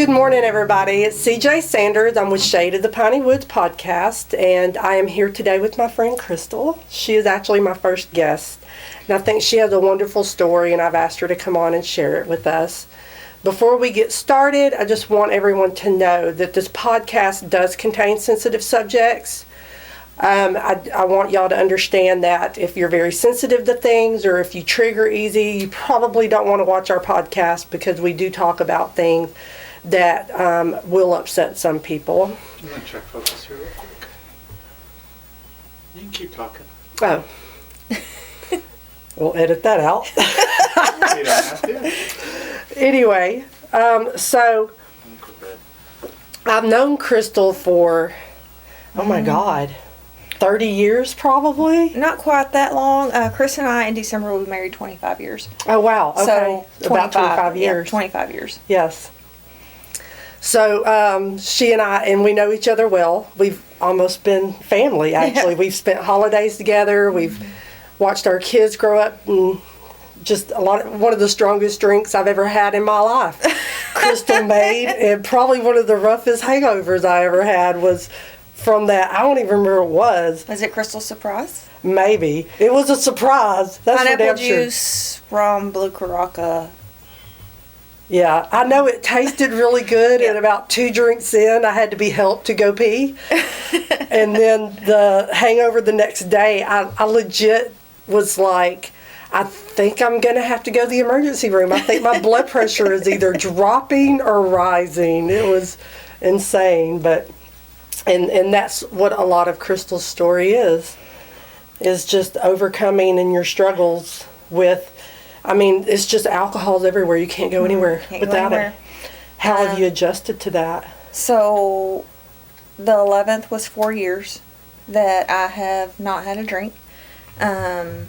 Good morning, everybody. It's CJ Sanders. I'm with Shadeofthepineywoods podcast, and I am here today with my friend CrystalL. She is actually my first guest, and I think she has a wonderful story, and I've asked her to come on and share it with us. Before we get started, I just want everyone to know that this podcast does contain sensitive subjects. I want y'all to understand that if you're very sensitive to things or if you trigger easy, you probably don't want to watch our podcast because we do talk about things that will upset some people. I'm going to check focus here real quick. You can keep talking. Oh. We'll edit that out. You don't have to. Anyway, so I've known CrystalL for, oh my God, 30 years probably? Not quite that long. Chris and I in December will be married 25 years. Oh wow, okay. So about 25 years. Yeah, 25 years. Yes. So she and I, and we know each other well. We've almost been family, actually. Yeah. We've spent holidays together. We've watched our kids grow up, and just one of the strongest drinks I've ever had in my life. CrystalL made, and probably one of the roughest hangovers I ever had was from that. I don't even remember what it was. Was it CrystalL Surprise? Maybe. It was a surprise. That's for damn Pineapple sure. juice, rum, blue Caraca. Yeah, I know it tasted really good, and about 2 drinks in, I had to be helped to go pee. And then the hangover the next day, I legit was like, I think I'm going to have to go to the emergency room. I think my blood pressure is either dropping or rising. It was insane, but, and that's what a lot of CrystalL's story is just overcoming in your struggles with, I mean, it's just alcohol's everywhere. You can't go anywhere without it. How have you adjusted to that? So the 11th was 4 years that I have not had a drink. And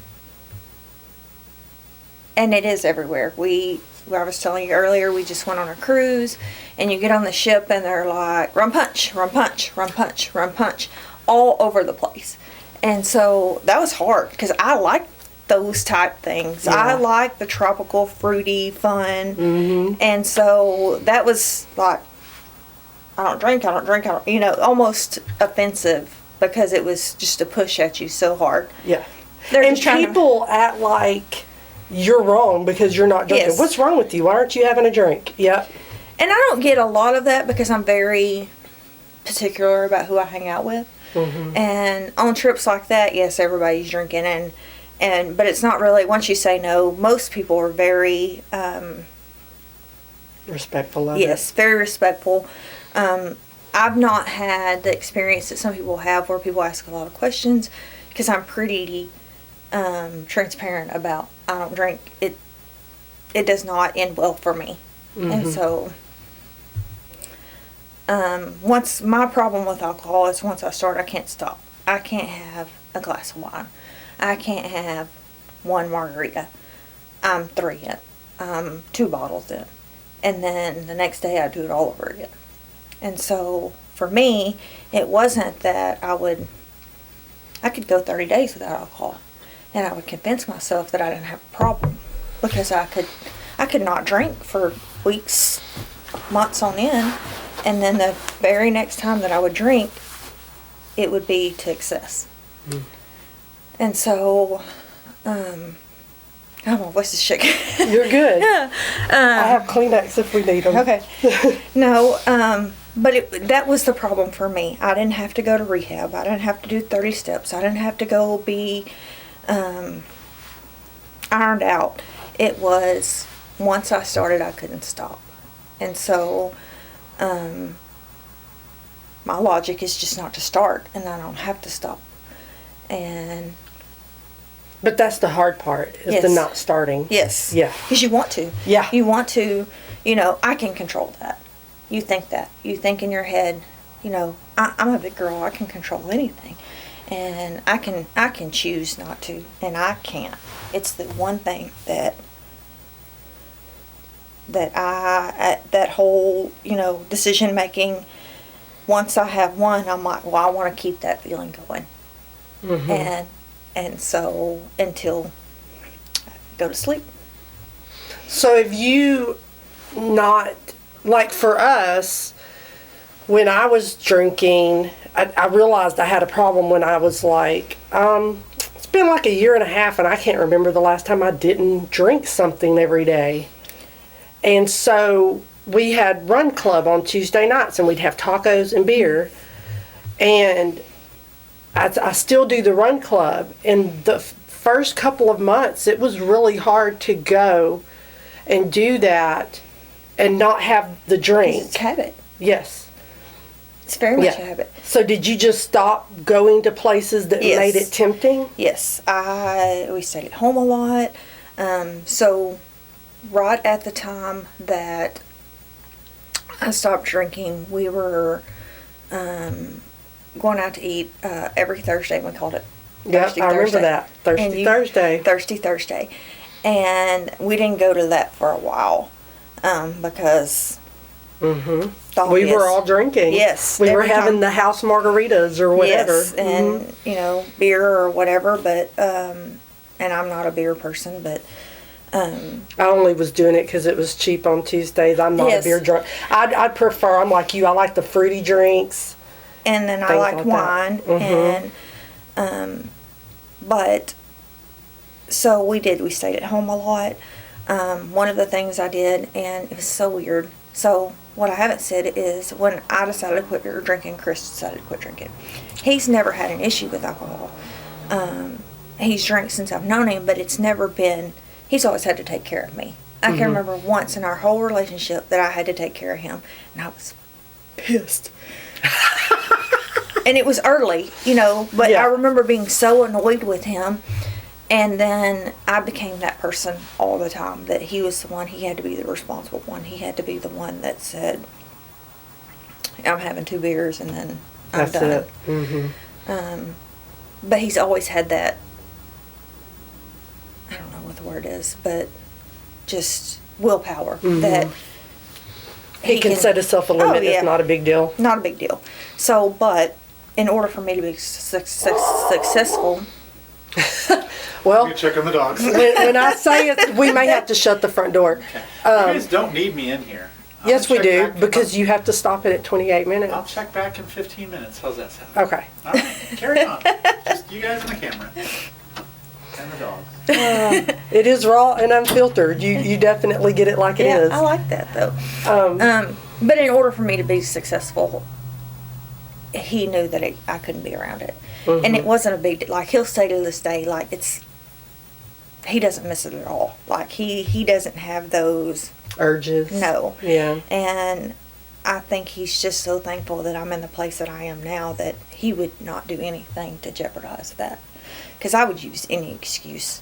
it is everywhere. I was telling you earlier, we just went on a cruise, and you get on the ship and they're like, rum punch, rum punch, rum punch, rum punch, all over the place. And so that was hard because I like those type things. Yeah. I like the tropical, fruity, fun. Mm-hmm. And so that was like, I don't drink, almost offensive because it was just a push at you so hard. Yeah. They're And just trying people act like you're wrong because you're not drinking. Yes. What's wrong with you? Why aren't you having a drink? Yep. And I don't get a lot of that because I'm very particular about who I hang out with. Mm-hmm. And on trips like that, yes, everybody's drinking, but it's not really, once you say no, most people are very Respectful of it. yes, very respectful. I've not had the experience that some people have where people ask a lot of questions because I'm pretty transparent about I don't drink. It does not end well for me. Mm-hmm. And so once my problem with alcohol is once I start, I can't stop. I can't have a glass of wine. I can't have one margarita. I'm 3 in. 2 bottles in. And then the next day I do it all over again. And so for me, it wasn't that I could go 30 days without alcohol. And I would convince myself that I didn't have a problem. Because I could not drink for weeks, months on end. And then the very next time that I would drink, it would be to excess. Mm. And so, oh, my voice is shaking. You're good. Yeah. I have Kleenex if we need them. Okay. No, but that was the problem for me. I didn't have to go to rehab. I didn't have to do 30 steps. I didn't have to go be ironed out. It was, once I started, I couldn't stop. And so, my logic is just not to start, and I don't have to stop. But that's the hard part, is the Yes. not starting. Yes. Yeah. Because you want to. Yeah. You want to, I can control that. You think that. You think in your head, I'm a big girl. I can control anything. And I can choose not to, and I can't. It's the one thing that that whole, decision making, once I have one, I'm like, well, I want to keep that feeling going. Mm-hmm. And so until I go to sleep. So have you not like for us, when I was drinking, I realized I had a problem when I was like, it's been like a year and a half, and I can't remember the last time I didn't drink something every day. And so we had Run Club on Tuesday nights, and we'd have tacos and beer. And I still do the Run Club. And the first couple of months, it was really hard to go and do that and not have the drink. It's habit. Yes. It's very much a habit. So did you just stop going to places that made it tempting? Yes. We stayed at home a lot. So right at the time that I stopped drinking, we were going out to eat every Thursday. We called it Thirsty Thursday. I remember that. Thirsty Thursday. And we didn't go to that for a while because we were all drinking. Yes. We were having the house margaritas or whatever. Yes, and, beer or whatever, but, and I'm not a beer person, but... I only was doing it because it was cheap on Tuesdays. I'm not a beer drunk. I'd prefer, I'm like you, I like the fruity drinks. And then I like wine. And, but, so we stayed at home a lot. One of the things I did, and it was so weird. So what I haven't said is when I decided to quit drinking, Chris decided to quit drinking. He's never had an issue with alcohol. He's drank since I've known him, but it's never been, he's always had to take care of me. I can remember once in our whole relationship that I had to take care of him, and I was pissed. And it was early, but I remember being so annoyed with him. And then I became that person all the time, that he was the one, he had to be the responsible one. He had to be the one that said, I'm having 2 beers and then I'm done. It. But he's always had that, I don't know what the word is, but just willpower. That he can set himself a limit. It's not a big deal. Not a big deal. So, but in order for me to be successful... Well, you're checking the dogs. when I say it, we may have to shut the front door. Okay. You guys don't need me in here. Yes, we do, because you have to stop it at 28 minutes. I'll check back in 15 minutes. How's that sound? Okay. All right, carry on. Just you guys and the camera. And the dogs. It is raw and unfiltered. You definitely get it like it is. I like that, though. But in order for me to be successful, he knew that I couldn't be around it. And it wasn't a big deal. Like, he'll say to this day, like, he doesn't miss it at all. Like, he doesn't have those... urges. No. Yeah. And I think he's just so thankful that I'm in the place that I am now that he would not do anything to jeopardize that. Because I would use any excuse.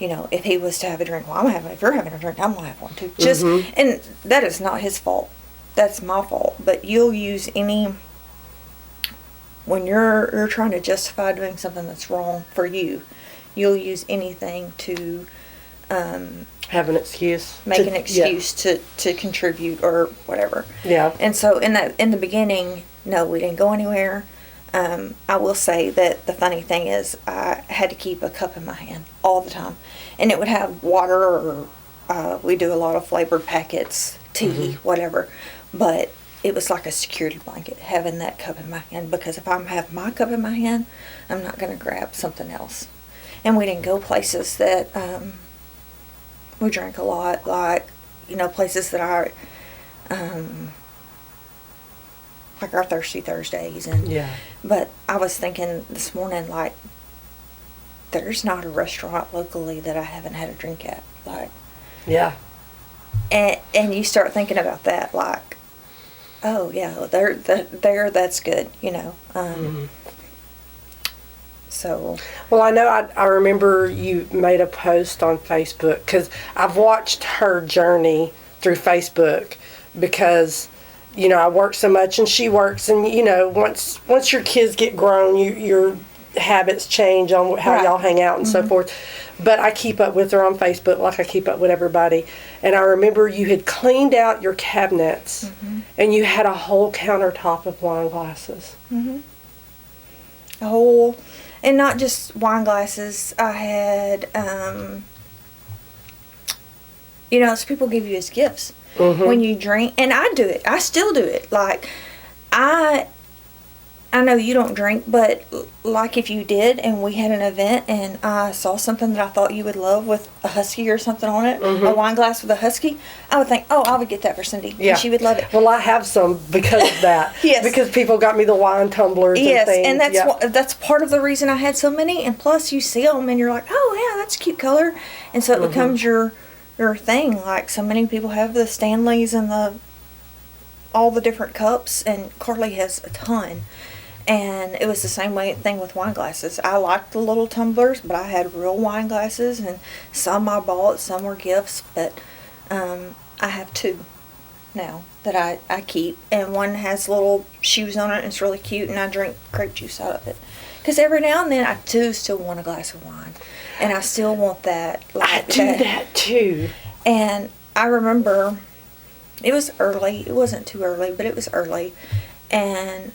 If he was to have a drink, well, if you're having a drink, I'm going to have one too. Just, and that is not his fault. That's my fault. But you'll use any... when you're trying to justify doing something that's wrong for you, you'll use anything to have an excuse, make an excuse to contribute or whatever. Yeah. And so in the beginning, no, we didn't go anywhere. I will say that the funny thing is I had to keep a cup in my hand all the time, and it would have water or we do a lot of flavored packets, tea, whatever, but it was like a security blanket having that cup in my hand, because if I have my cup in my hand, I'm not going to grab something else. And we didn't go places that we drank a lot, like, places that are like our Thirsty Thursdays. But I was thinking this morning, like, there's not a restaurant locally that I haven't had a drink at. Like, yeah. And you start thinking about that, like, oh yeah, there, that's good, So. Well, I know I remember you made a post on Facebook, because I've watched her journey through Facebook, because I work so much and she works, and once your kids get grown, your habits change on how y'all hang out and so forth. But I keep up with her on Facebook like I keep up with everybody. And I remember you had cleaned out your cabinets and you had a whole countertop of wine glasses. A whole, and not just wine glasses. I had, so people give you as gifts. when you drink. And I do it. I still do it. Like, I know you don't drink, but like if you did and we had an event and I saw something that I thought you would love with a husky or something on it, a wine glass with a husky, I would think, oh, I would get that for Cindy. Yeah. And she would love it. Well, I have some because of that. Yes. Because people got me the wine tumblers and things. And that's part of the reason I had so many. And plus you see them and you're like, oh, yeah, that's a cute color. And so it becomes your thing. Like, so many people have the Stanleys and all the different cups, and Carly has a ton. And it was the same thing with wine glasses. I liked the little tumblers, but I had real wine glasses, and some I bought, some were gifts, but I have 2 now that I keep, and one has little shoes on it, and it's really cute, and I drink grape juice out of it. Because every now and then I do still want a glass of wine, and I still want that. I do that too. And I remember, it was early, it wasn't too early, but it was early, and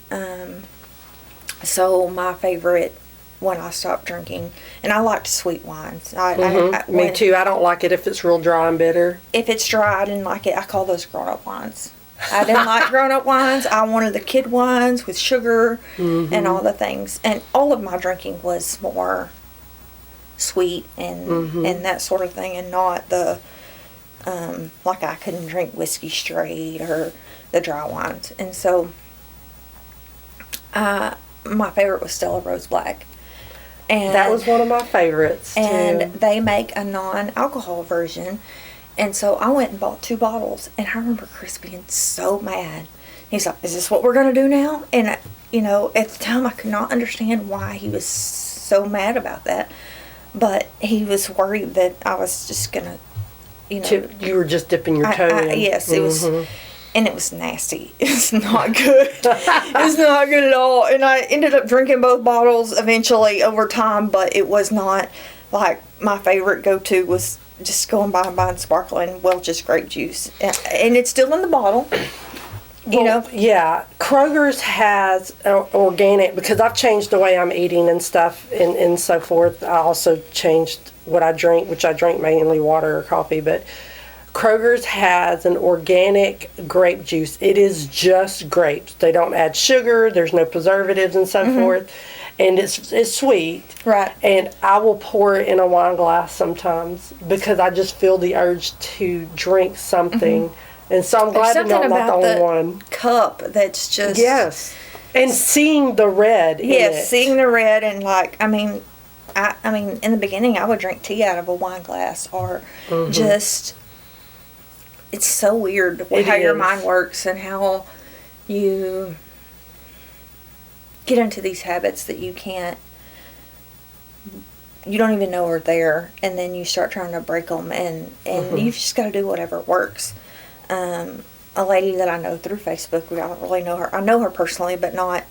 so my favorite when I stopped drinking, and I liked sweet wines. Me too. I don't like it if it's real dry and bitter. If it's dry, I didn't like it. I call those grown-up wines. I didn't like grown-up wines. I wanted the kid wines with sugar and all the things. And all of my drinking was more sweet and that sort of thing, and not the, like I couldn't drink whiskey straight or the dry wines. And so my favorite was Stella Rose Black. And that was one of my favorites, too. And they make a non-alcohol version. And so I went and bought 2 bottles. And I remember Chris being so mad. He's like, is this what we're going to do now? And, at the time I could not understand why he was so mad about that. But he was worried that I was just going to, You were just dipping your toe in. Yes, it was. And it was nasty. It's not good. It's not good at all. And I ended up drinking both bottles eventually over time, but it was not like my favorite go-to was just going by and buying sparkling Welch's grape juice. And it's still in the bottle. Yeah. Kroger's has organic, because I've changed the way I'm eating and stuff and so forth. I also changed what I drink, which I drink mainly water or coffee, but Kroger's has an organic grape juice. It is just grapes. They don't add sugar. There's no preservatives and so forth. And it's sweet. Right. And I will pour it in a wine glass sometimes because I just feel the urge to drink something. And so I'm glad to know I'm not the only one. Cup that's just... Yes. And seeing the red in it. Yes, seeing the red and I mean, in the beginning I would drink tea out of a wine glass or just... It's so weird how your mind works and how you get into these habits that you don't even know are there, and then you start trying to break them, and you've just got to do whatever works. A lady that I know through Facebook, I don't really know her. I know her personally, but not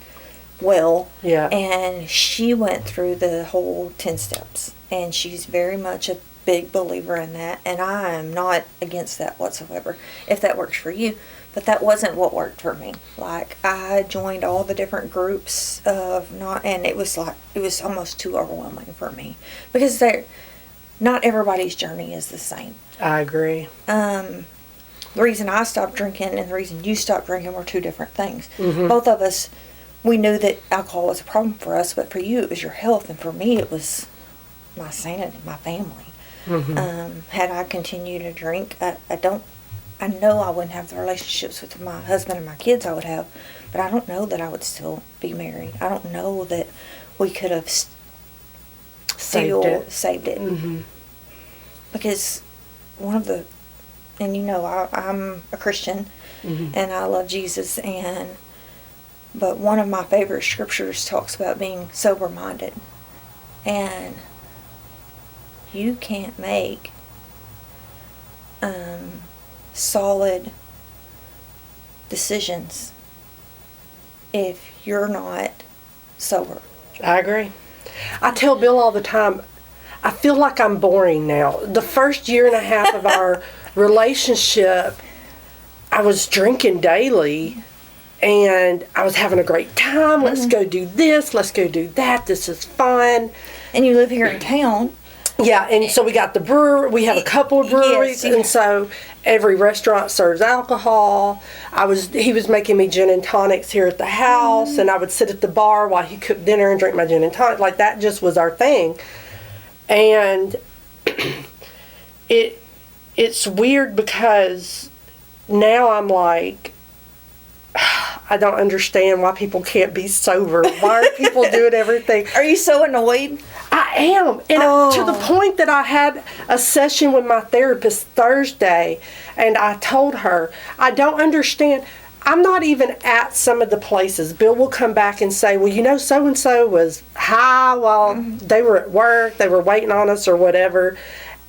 well. Yeah. And she went through the whole 10 steps, and she's very much a big believer in that, and I am not against that whatsoever if that works for you, but that wasn't what worked for me. Like, I joined all the different groups and it was almost too overwhelming for me because not everybody's journey is the same. I agree. The reason I stopped drinking and the reason you stopped drinking were 2 different things. Both of us, we knew that alcohol was a problem for us, but for you it was your health, and for me it was my sanity, my family. Had I continued to drink, I know I wouldn't have the relationships with my husband and my kids I would have, but I don't know that I would still be married. I don't know that we could have saved it. Because I'm a Christian and I love Jesus, but one of my favorite scriptures talks about being sober-minded, and you can't make solid decisions if you're not sober. I agree. I tell Bill all the time, I feel like I'm boring now. The first year and a half of our relationship, I was drinking daily, and I was having a great time. Let's go do this. Let's go do that. This is fun. And you live here in town. Yeah, and so we got the brewer. We have a couple of breweries, Yes, and so every restaurant serves alcohol. He was making me gin and tonics here at the house, and I would sit at the bar while he cooked dinner and drink my gin and tonic. Like, that just was our thing. And it's weird because now I'm like, I don't understand why people can't be sober. Why are people doing everything? Are you so annoyed? I am. And to the point that I had a session with my therapist Thursday, and I told her, I don't understand. I'm not even at some of the places. Bill will come back and say, well, you know, so-and-so was high while they were at work. They were waiting on us or whatever.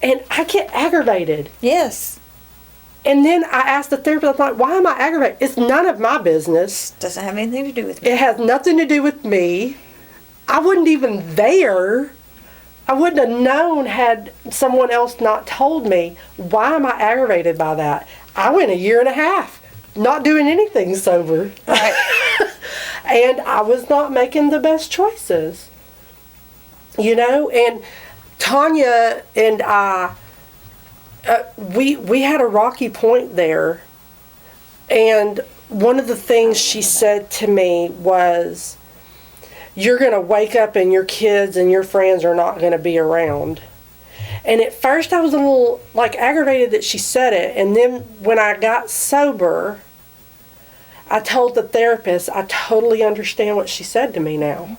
And I get aggravated. Yes. And then I asked the therapist, I'm like, why am I aggravated? It's none of my business. Doesn't have anything to do with me. It has nothing to do with me. I wasn't even there. I wouldn't have known had someone else not told me. Why am I aggravated by that? I went a year and a half not doing anything sober. Right. And I was not making the best choices. You know, and Tanya and I, we had a rocky point there. And one of the things she said to me was, you're going to wake up and your kids and your friends are not going to be around. And at first I was a little like aggravated that she said it. And then when I got sober, I told the therapist, I totally understand what she said to me now.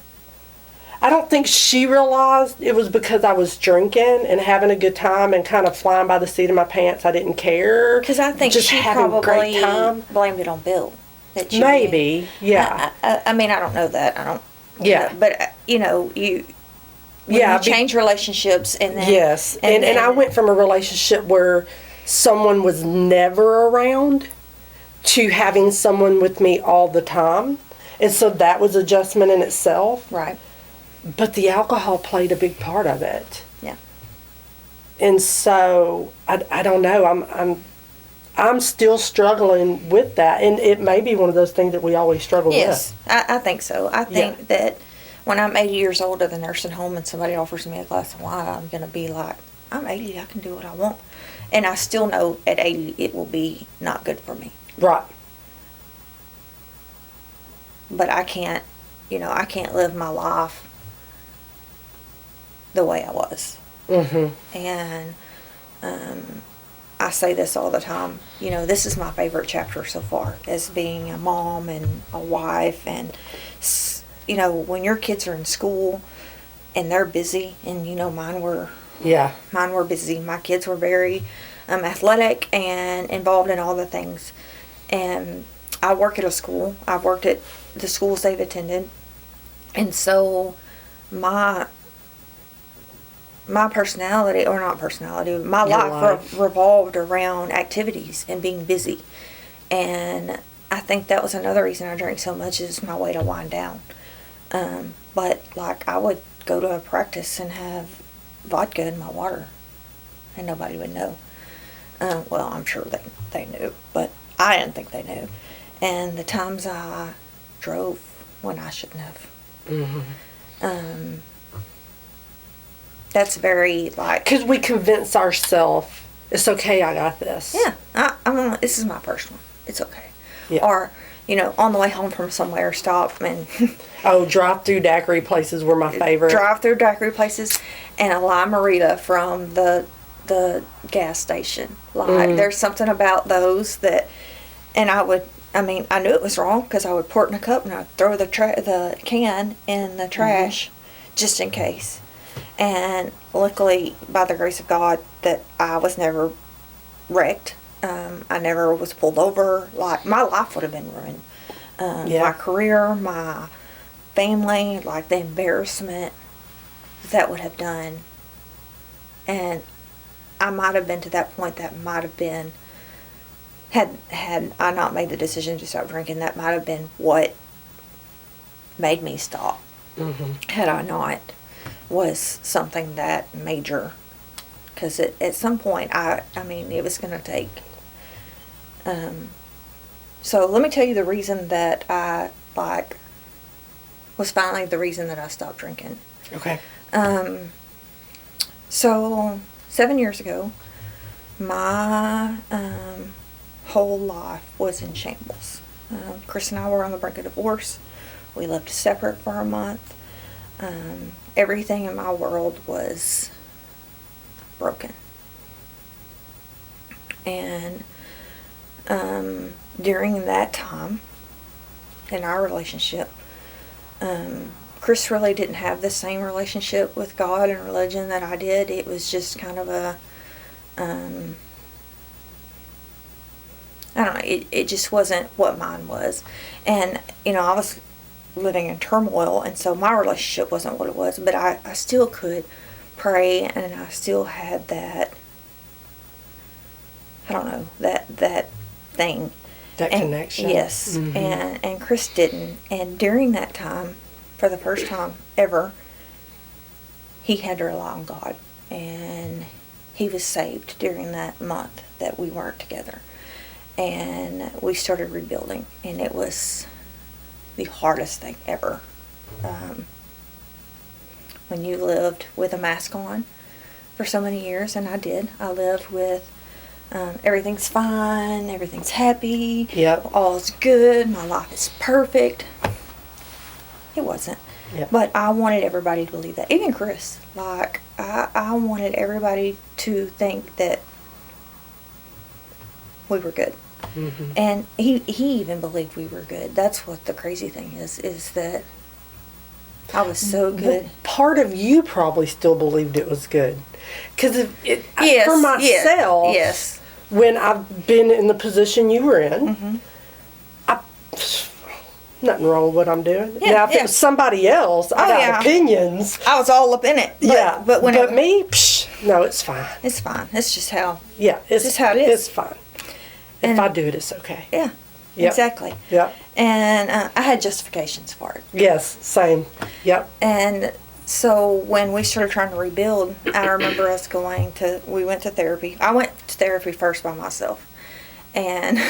I don't think she realized it was because I was drinking and having a good time and kind of flying by the seat of my pants. I didn't care. Because I think just she having a probably great time. blamed it on Bill. That you Maybe, yeah. I mean, I don't know that. I don't. Yeah. But, you know, you change relationships and then... Yes. And I went from a relationship where someone was never around to having someone with me all the time. And so that was adjustment in itself. Right. But the alcohol played a big part of it. Yeah. And so I don't know. I'm still struggling with that, and it may be one of those things that we always struggle with. Yes, I think so. I think that when I'm 80 years old at the nursing home and somebody offers me a glass of wine, I'm going to be like, I'm 80, I can do what I want. And I still know at 80 it will be not good for me. Right. But I can't live my life the way I was. Mm-hmm. And I say this all the time. You know, this is my favorite chapter so far, as being a mom and a wife. And, you know, when your kids are in school and they're busy, and, you know, mine were busy. My kids were very athletic and involved in all the things. And I work at a school. I've worked at the schools they've attended. And so my personality, or not personality, my life revolved around activities and being busy. And I think that was another reason I drank so much, is my way to wind down. But, like, I would go to a practice and have vodka in my water, and nobody would know. Well, I'm sure they knew, but I didn't think they knew. And the times I drove when I shouldn't have. Mm-hmm. That's very, like... Because we convince ourselves, it's okay, I got this. Yeah, this is my first one. It's okay. Yeah. Or, you know, on the way home from somewhere, stop and... drive-through daiquiri places were my favorite. Drive-through daiquiri places, and a lime-a-rita from the gas station. Like, there's something about those that... And I knew it was wrong, because I would pour it in a cup and I'd throw the can in the trash, just in case. And luckily, by the grace of God, that I was never wrecked. I never was pulled over. Like, my life would have been ruined. My career, my family, like the embarrassment that would have done. And I might have been to that point. That might have been, had I not made the decision to stop drinking, that might have been what made me stop. Mm-hmm. Had I not, was something that major. Because at some point, it was going to take. So let me tell you the reason that I, was finally the reason that I stopped drinking. Okay. So 7 years ago, my whole life was in shambles. Chris and I were on the brink of divorce. We lived separate for a month. Everything in my world was broken. And during that time in our relationship, Chris really didn't have the same relationship with God and religion that I did. It was just kind of a, I don't know, it just wasn't what mine was. And, I was living in turmoil, and so my relationship wasn't what it was, but I still could pray, and I still had that, I don't know, that thing. That connection. Yes. Mm-hmm. And Chris didn't. And during that time, for the first time ever, he had to rely on God. And he was saved during that month that we weren't together. And we started rebuilding. And it was the hardest thing ever. When you lived with a mask on for so many years, and I did. I lived with everything's fine, everything's happy, yep, all's good, my life is perfect. It wasn't. Yep. But I wanted everybody to believe that. Even Chris. Like, I wanted everybody to think that we were good. Mm-hmm. And he even believed we were good. That's what the crazy thing is that I was so good. Well, part of you probably still believed it was good. Because yes, for myself, yes, when I've been in the position you were in, mm-hmm, nothing wrong with what I'm doing. Yeah, now, if it was somebody else, I'd have opinions. I was all up in it. But, but me, no, it's fine. It's fine. It's just how. Yeah, it's just how it is. It's fine. If I do it, it's okay. Yeah, yep, exactly. Yeah. And I had justifications for it. Yes, same. Yep. And so when we started trying to rebuild, I remember us we went to therapy. I went to therapy first by myself. And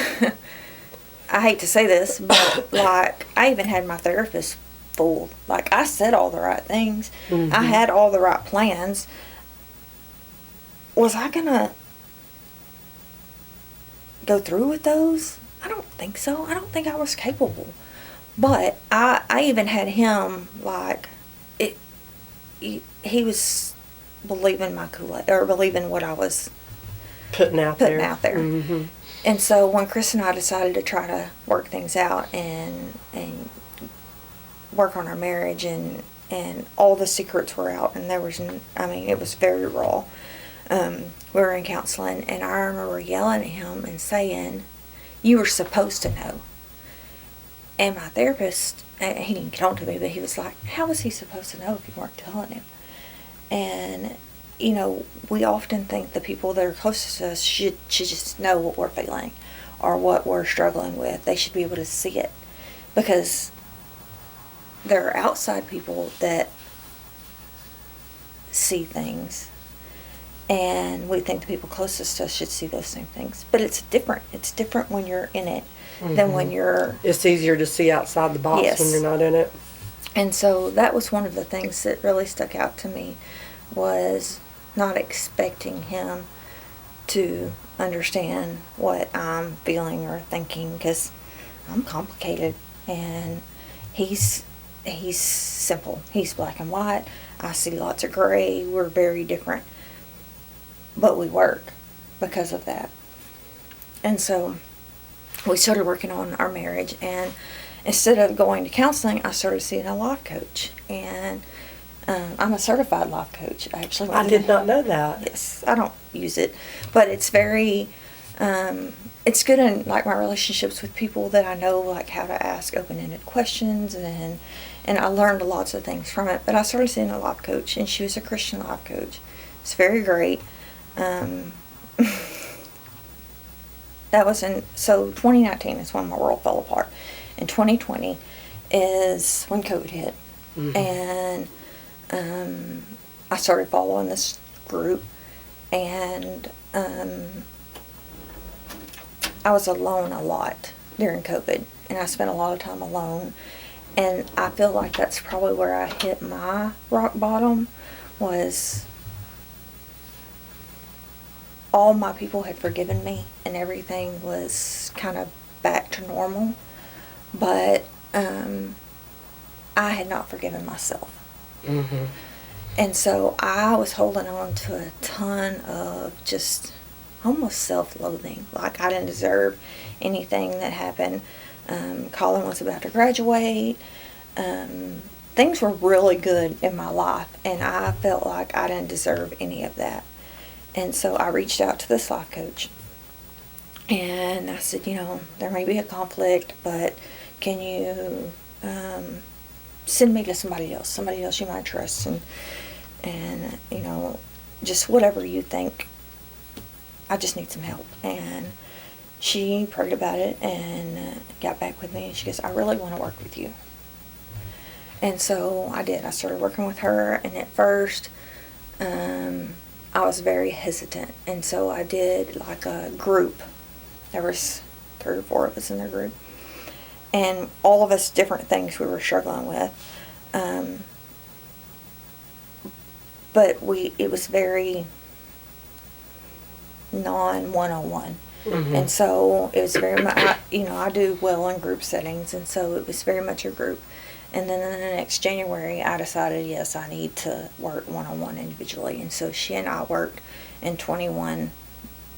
I hate to say this, but like, I even had my therapist fooled. Like, I said all the right things. Mm-hmm. I had all the right plans. Was I going to go through with those? I don't think so. I don't think I was capable. But I even had him, like, he was believing my Kool-Aid, or believing what I was putting out there. Mm-hmm. And so when Chris and I decided to try to work things out and work on our marriage, and all the secrets were out, and it was very raw. We were in counseling, and I remember yelling at him and saying, "You were supposed to know." And my therapist, he didn't get on to me, but he was like, "How was he supposed to know if you weren't telling him?" And, we often think the people that are closest to us should just know what we're feeling or what we're struggling with. They should be able to see it, because there are outside people that see things, and we think the people closest to us should see those same things. But it's different. It's different when you're in it, mm-hmm, than when you're... It's easier to see outside the box, yes, when you're not in it. And so that was one of the things that really stuck out to me, was not expecting him to understand what I'm feeling or thinking, because I'm complicated, and he's simple. He's black and white. I see lots of gray. We're very different. But we work because of that. And so we started working on our marriage, and instead of going to counseling, I started seeing a life coach. And I'm a certified life coach, actually. I did not know that. Yes, I don't use it, but it's very, it's good in, like, my relationships with people that I know, like, how to ask open-ended questions, and I learned lots of things from it. But I started seeing a life coach, and she was a Christian life coach. It's very great. That was so 2019 is when my world fell apart. And 2020 is when COVID hit. Mm-hmm. And I started following this group, and I was alone a lot during COVID, and I spent a lot of time alone. And I feel like that's probably where I hit my rock bottom, was all my people had forgiven me and everything was kind of back to normal. But I had not forgiven myself. Mm-hmm. And so I was holding on to a ton of just almost self-loathing. Like I didn't deserve anything that happened. Colin was about to graduate. Things were really good in my life, and I felt like I didn't deserve any of that. And so I reached out to this life coach, and I said, there may be a conflict, but can you send me to somebody else you might trust, and just whatever you think. I just need some help. And she prayed about it and got back with me, and she goes, I really want to work with you. And so I did. I started working with her, and at first I was very hesitant, and so I did like a group. There was 3 or 4 of us in the group, and all of us different things we were struggling with. But it was very non-101. Mm-hmm. And so it was very much, I do well in group settings, and so it was very much a group. And then in the next January, I decided, yes, I need to work one-on-one individually. And so she and I worked in 21,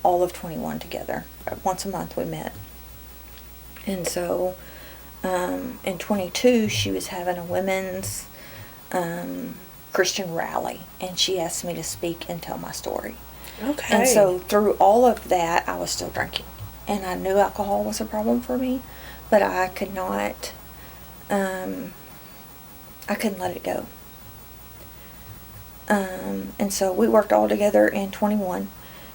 all of 21 together. Once a month we met. And so in 22, she was having a women's Christian rally, and she asked me to speak and tell my story. Okay. And so through all of that, I was still drinking. And I knew alcohol was a problem for me, but I could not, I couldn't let it go. And so we worked all together in 21.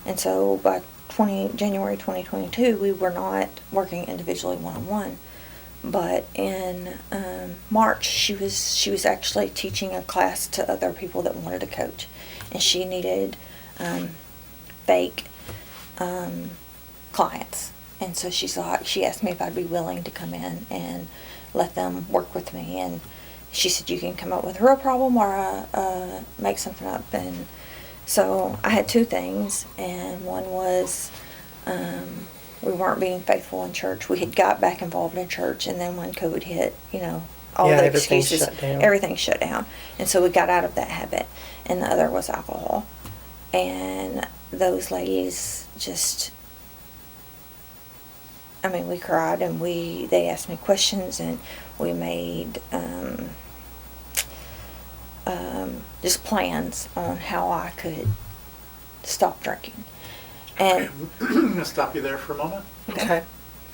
And so by January 2022, we were not working individually one-on-one. But in March, she was actually teaching a class to other people that wanted to coach. And she needed fake clients. And so she asked me if I'd be willing to come in and let them work with me. And she said, you can come up with a real problem or make something up. And so I had 2 things, and one was we weren't being faithful in church. We had got back involved in church, and then when COVID hit, all the excuses, everything shut down. And so we got out of that habit. And the other was alcohol. And those ladies just, we cried, and they asked me questions, and we made just plans on how I could stop drinking. And I'm going to stop you there for a moment. Okay.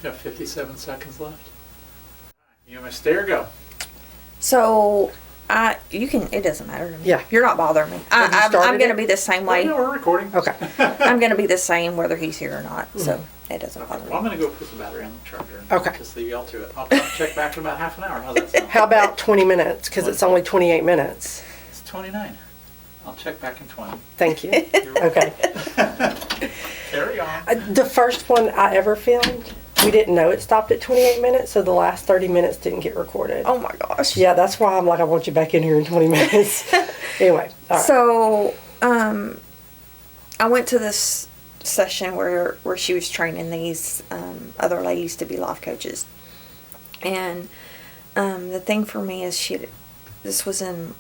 You have 57 seconds left. You want me to stay or go? So it doesn't matter to me. Yeah. You're not bothering me. I'm going to be the same way. No, we're recording. Okay. I'm going to be the same whether he's here or not. So it doesn't bother Well, I'm me. going to go put the battery on the charger. And Okay. Just leave y'all to it. I'll check back in about half an hour. How's that sound? How about 20 minutes? Because it's only 28 minutes. It's 29. I'll check back in 20. Thank you. You're welcome. Okay. Carry on. The first one I ever filmed, we didn't know it stopped at 28 minutes, so the last 30 minutes didn't get recorded. Oh my gosh. Yeah, that's why I'm like, I want you back in here in 20 minutes. Anyway, all right. So, I went to this session where she was training these other ladies to be life coaches. And the thing for me is this was in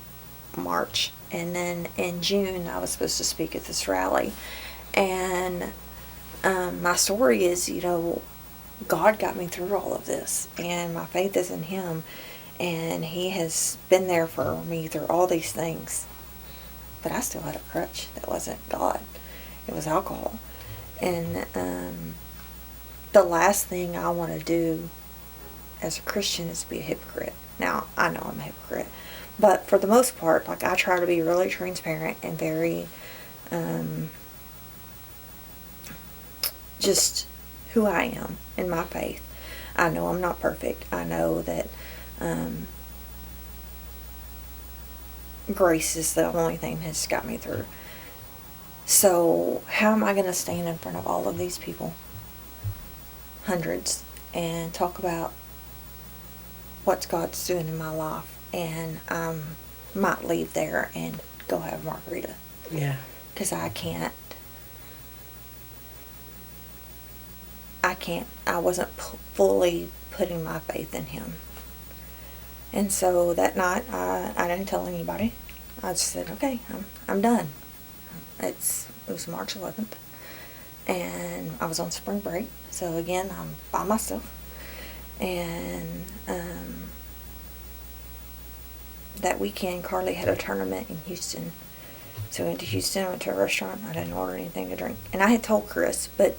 March, and then in June I was supposed to speak at this rally. And my story is, God got me through all of this, and my faith is in Him, and He has been there for me through all these things. But I still had a crutch that wasn't God. It was alcohol. And the last thing I want to do as a Christian is be a hypocrite. Now, I know I'm a hypocrite, but for the most part, I try to be really transparent and very just who I am in my faith. I know I'm not perfect. I know that grace is the only thing that's got me through. So how am I going to stand in front of all of these people, hundreds, and talk about what God's doing in my life, and might leave there and go have a margarita? Yeah. Because I can't I wasn't fully putting my faith in him. And so that night, I didn't tell anybody. I just said, okay, I'm done. It was March 11th, and I was on spring break. So again, I'm by myself. And that weekend, Carly had a tournament in Houston. So we went to Houston, went to a restaurant. I didn't order anything to drink. And I had told Chris, but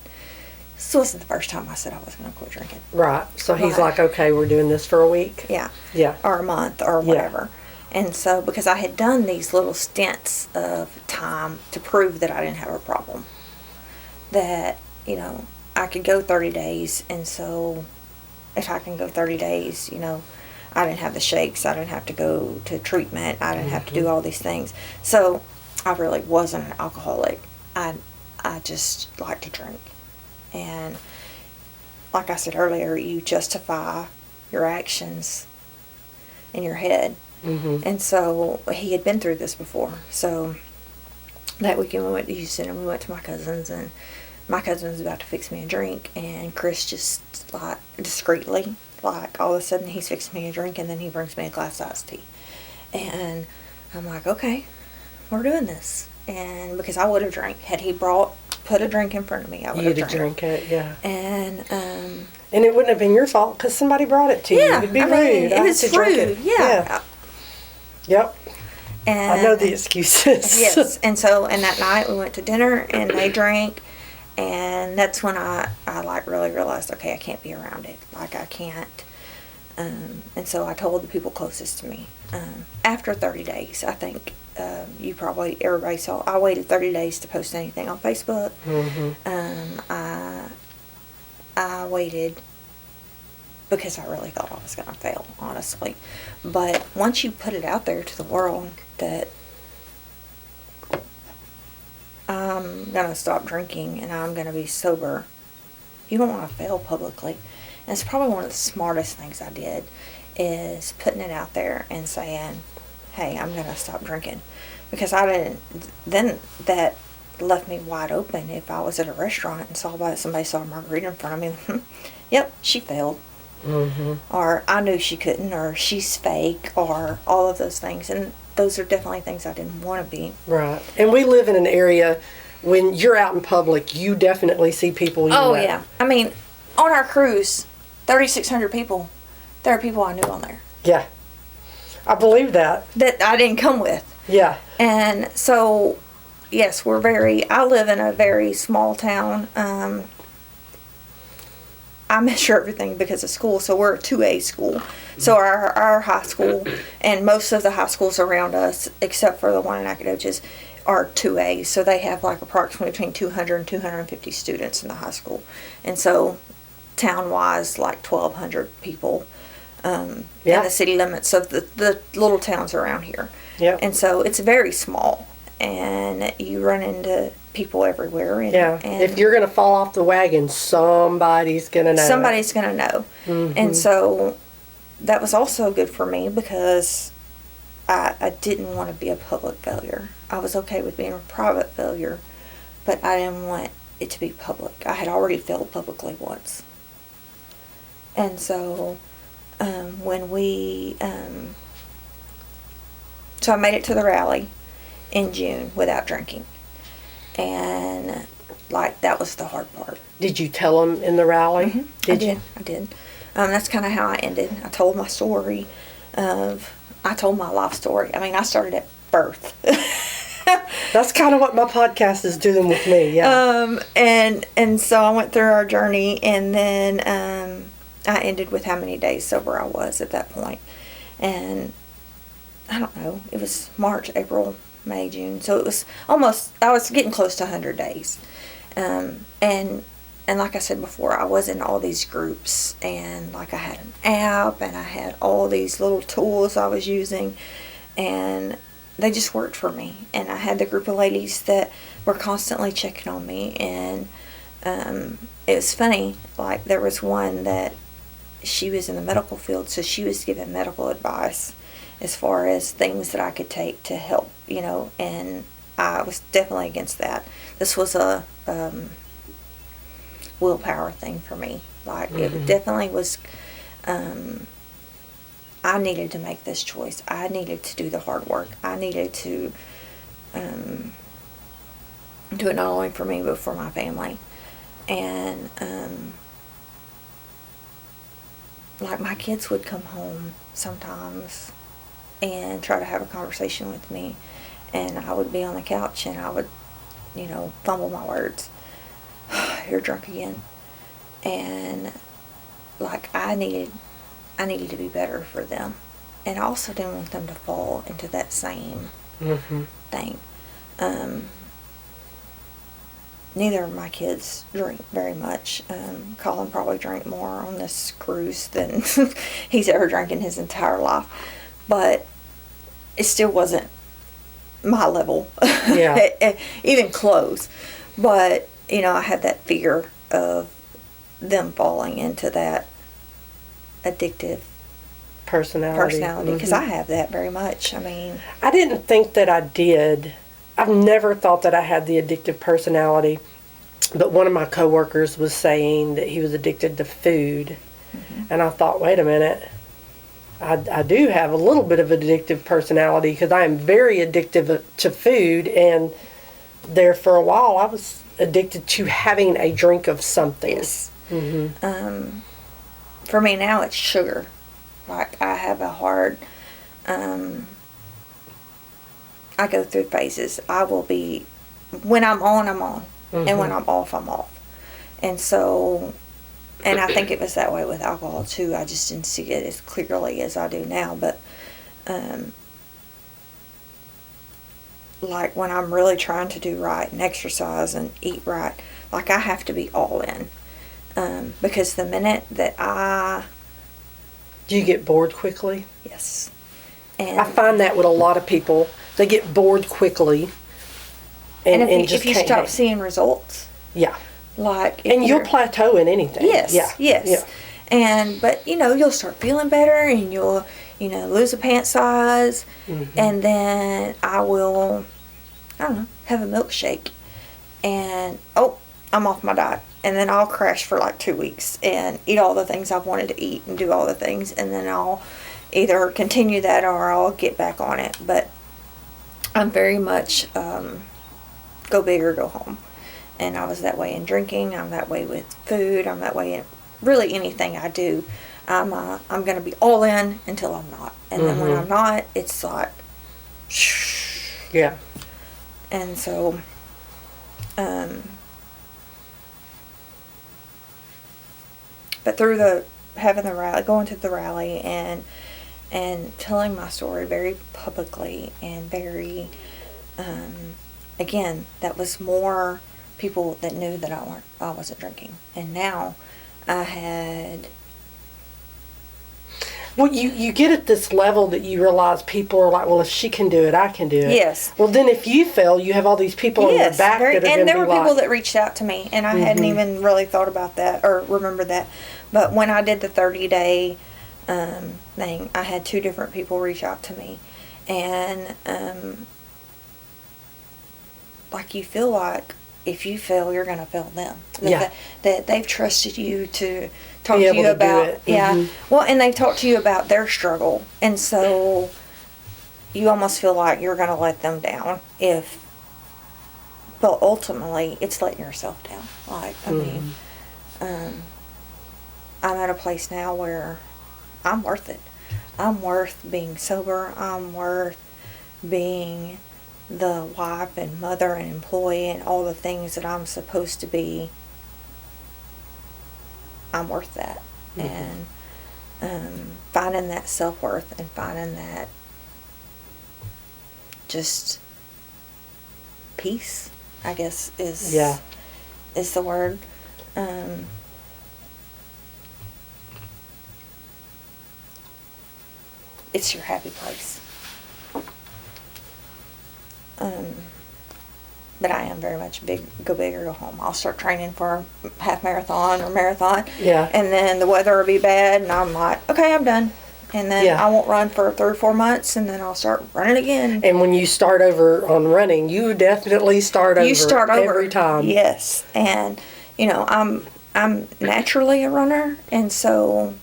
this wasn't the first time I said I was going to quit drinking. Right. So he's like, okay, we're doing this for a week. Yeah. Yeah. Or a month or whatever. Yeah. And so, because I had done these little stints of time to prove that I didn't have a problem. That, you know, I could go 30 days. And so, if I can go 30 days, you know, I didn't have the shakes. I didn't have to go to treatment. I didn't have to do all these things. So, I really wasn't an alcoholic. I just like to drink. And like I said earlier, you justify your actions in your head. Mm-hmm. And so he had been through this before. So that weekend we went to Houston and we went to my cousin's, and my cousin was about to fix me a drink, and Chris just like discreetly, like all of a sudden he's fixing me a drink, and then he brings me a glass of iced tea. And I'm like, okay, we're doing this. And because I would have drank, had he put a drink in front of me, I would have drank. You'd drink it, yeah. And it wouldn't have been your fault because somebody brought it to you. It'd be rude. It was rude. Yeah. Yep. And I know the excuses. Yes. And so, and that night we went to dinner and they drank, and that's when I like really realized, okay, I can't be around it. Like I can't. And so I told the people closest to me. After 30 days, I think everybody saw, I waited 30 days to post anything on Facebook. Mm-hmm. I waited because I really thought I was going to fail, honestly. But once you put it out there to the world that I'm going to stop drinking and I'm going to be sober, you don't want to fail publicly. And it's probably one of the smartest things I did is putting it out there and saying, hey, I'm going to stop drinking. Because then that left me wide open. If I was at a restaurant and somebody saw a margarita in front of me, yep, she failed. Mm-hmm. Or I knew she couldn't, or she's fake, or all of those things. And those are definitely things I didn't want to be. Right. And we live in an area, when you're out in public, you definitely see people you know. Yeah. I mean, on our cruise, 3,600 people, there are people I knew on there. Yeah. I believe that. That I didn't come with. Yeah. And so, yes, I live in a very small town. I measure everything because of school, so we're a 2A school. So our high school, and most of the high schools around us, except for the one in Nacogdoches, are 2A. So they have like approximately between 200 and 250 students in the high school. And so town-wise, like 1,200 people in the city limits of the little towns around here. Yeah. And so it's very small, and you run into people everywhere. And if you're going to fall off the wagon, somebody's going to know. Somebody's going to know. Mm-hmm. And so that was also good for me because I didn't want to be a public failure. I was okay with being a private failure, but I didn't want it to be public. I had already failed publicly once. And so when so I made it to the rally in June without drinking. And like that was the hard part. Did you tell them in the rally? Mm-hmm. I did. That's kind of how I ended. I told my story I told my life story. I mean, I started at birth. That's kind of what my podcast is doing with me, yeah. And so I went through our journey, and then I ended with how many days sober I was at that point. And I don't know, it was March, April, May, June. So it was I was getting close to 100 days. And like I said before, I was in all these groups, and like I had an app, and I had all these little tools I was using, and they just worked for me. And I had the group of ladies that were constantly checking on me, and it was funny, like there was one that she was in the medical field, so she was giving medical advice as far as things that I could take to help, and I was definitely against that. This was a willpower thing for me. Like, it definitely was, I needed to make this choice. I needed to do the hard work. I needed to do it not only for me, but for my family. And, like, my kids would come home sometimes and try to have a conversation with me, and I would be on the couch and I would, fumble my words. You're drunk again. And, like, I needed to be better for them. And I also didn't want them to fall into that same thing. Neither of my kids drink very much. Colin probably drank more on this cruise than he's ever drank in his entire life. But it still wasn't my level. Yeah. Even close. But, I had that fear of them falling into that addictive personality, because I have that very much. I mean, I didn't think that I did. I've never thought that I had the addictive personality, but one of my coworkers was saying that he was addicted to food, and I thought, wait a minute, I do have a little bit of addictive personality, because I am very addictive to food, and there for a while I was addicted to having a drink of something. Yes. For me now it's sugar. Like, I have a hard, I go through phases. I will be, when I'm on, I'm on. And when I'm off, I'm off. And so, and I think it was that way with alcohol too. I just didn't see it as clearly as I do now. But, like, when I'm really trying to do right and exercise and eat right, like, I have to be all in. Because the minute that Do you get bored quickly? Yes. And I find that with a lot of people. They get bored quickly. And if you stop seeing results. Yeah. Like, and you'll plateau in anything. Yes. Yeah. Yes. Yeah. But you'll start feeling better, and you'll, lose a pant size. And then I will, I don't know, have a milkshake. And, I'm off my diet. And then I'll crash for like 2 weeks and eat all the things I've wanted to eat and do all the things. And then I'll either continue that or I'll get back on it. But I'm very much go big or go home. And I was that way in drinking. I'm that way with food. I'm that way in really anything I do. I'm going to be all in until I'm not. And then when I'm not, it's like, shh. Yeah. And so, but through having the rally, going to the rally and telling my story very publicly and very, again, that was more people that knew that I wasn't drinking. And now I had... Well, you get at this level that you realize people are like, well, if she can do it, I can do it. Yes. Well, then if you fail, you have all these people on the back that are going to be like... And there were people that reached out to me, and I hadn't even really thought about that or remembered that. But when I did the 30-day thing, I had 2 different people reach out to me. And, like, you feel like if you fail, you're going to fail them. That they've trusted you to talk to you about. Yeah. Well, and they've talked to you about their struggle. And so you almost feel like you're going to let them down but ultimately it's letting yourself down. Like, I mean, I'm at a place now where I'm worth it. I'm worth being sober. I'm worth being the wife and mother and employee and all the things that I'm supposed to be. I'm worth that. And finding that self-worth and finding that just peace, I guess, is the word. It's your happy place. But I am very much go big or go home. I'll start training for a half marathon or marathon. Yeah. And then the weather will be bad, and I'm like, okay, I'm done. And then I won't run for 3 or 4 months, and then I'll start running again. And when you start over on running, you definitely start over. You start over every time. Yes. And, I'm naturally a runner, and so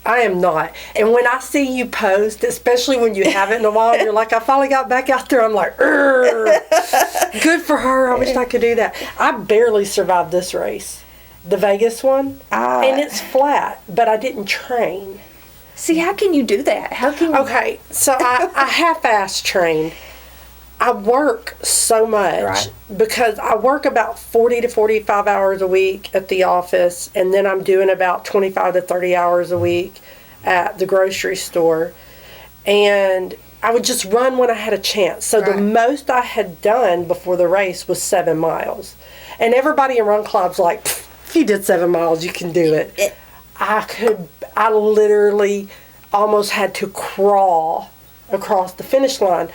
I am not. And when I see you post, especially when you haven't in a while, you're like, I finally got back out there. I'm like, good for her. I wish I could do that. I barely survived this race, the Vegas one. And it's flat, but I didn't train. See, how can you do that? How can you? Okay, so I half-ass trained. I work so much because I work about 40 to 45 hours a week at the office, and then I'm doing about 25 to 30 hours a week at the grocery store. And I would just run when I had a chance. So the most I had done before the race was 7 miles. And everybody in Run Club's like, if you did 7 miles, you can do it. I literally almost had to crawl across the finish line.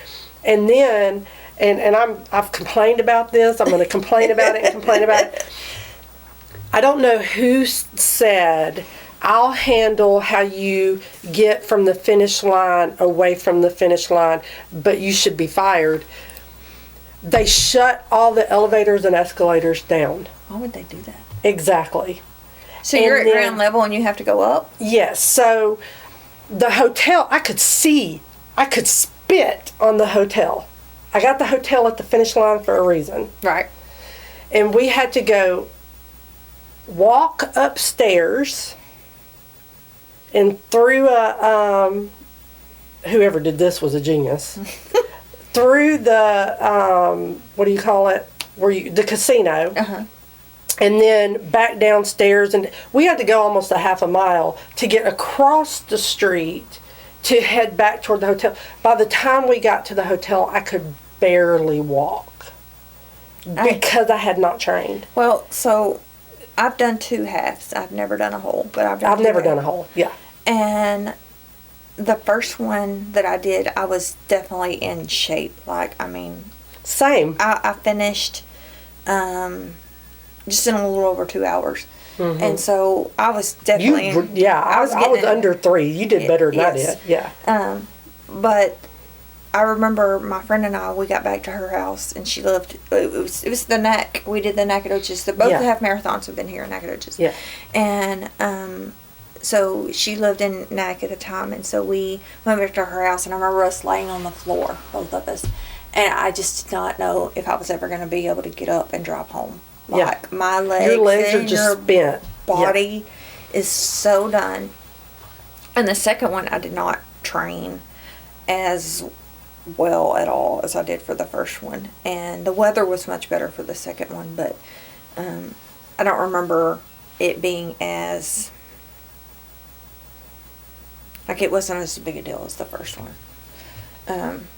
And then, and I've complained about this. I'm going to complain about it and complain about it. I don't know who said, I'll handle how you get from the finish line away from the finish line, but you should be fired. They shut all the elevators and escalators down. Why would they do that? Exactly. So you're at ground level and you have to go up? Yes. So the hotel, I could spit on the hotel. I got the hotel at the finish line for a reason. Right. And we had to go walk upstairs and through whoever did this was a genius. Through the, what do you call it? The casino. Uh-huh. And then back downstairs. And we had to go almost a half a mile to get across the street to head back toward the hotel. By the time we got to the hotel, I could barely walk because I had not trained. Well, so I've done 2 halves. I've never done a whole, but I've never done a whole. Yeah. And the first one that I did, I was definitely in shape. Like, I mean, same. I finished just in a little over 2 hours. Mm-hmm. And so I was definitely... I was under 3. You did better than I did. Yeah. But I remember my friend and I, we got back to her house, and she lived... It was the Neck. We did the Nacogdoches. Both the half marathons have been here in Nacogdoches. Yeah. And so she lived in Nac at a time, and so we went back to her house, and I remember us laying on the floor, both of us. And I just did not know if I was ever going to be able to get up and drive home. Like, my legs, your legs are just spent. Body is so done. And the second one, I did not train as well at all as I did for the first one. And the weather was much better for the second one, but I don't remember it being as... Like, it wasn't as big a deal as the first one.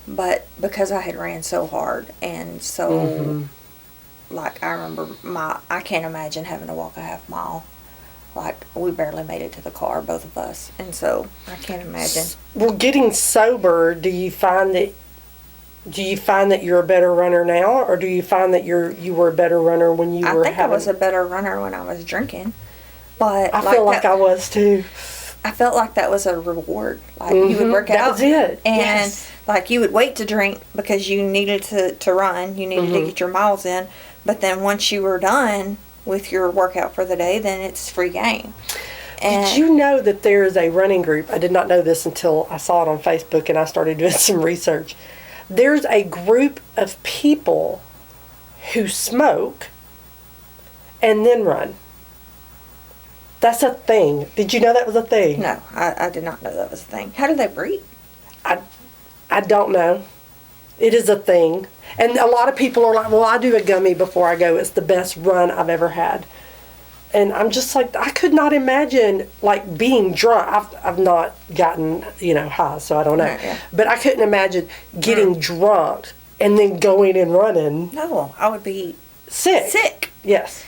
But because I had ran so hard and so... Mm-hmm. Like, I remember I can't imagine having to walk a half mile. Like, we barely made it to the car, both of us. And so, I can't imagine. Well, getting sober, do you find that you're a better runner now? Or do you find that you were a better runner when you were I think I was a better runner when I was drinking. But I feel like I was, too. I felt like that was a reward. Like, you would work out. That was it. And, like, you would wait to drink because you needed to run. You needed to get your miles in. But then once you were done with your workout for the day, then it's free game. And did you know that there is a running group? I did not know this until I saw it on Facebook and I started doing some research. There's a group of people who smoke and then run. That's a thing. Did you know that was a thing? No, I did not know that was a thing. How do they breathe? I don't know. It is a thing. And a lot of people are like, well, I do a gummy before I go. It's the best run I've ever had. And I'm just like, I could not imagine, like, being drunk. I've not gotten, high, so I don't know. Yeah. But I couldn't imagine getting drunk and then going and running. No, I would be sick. Yes.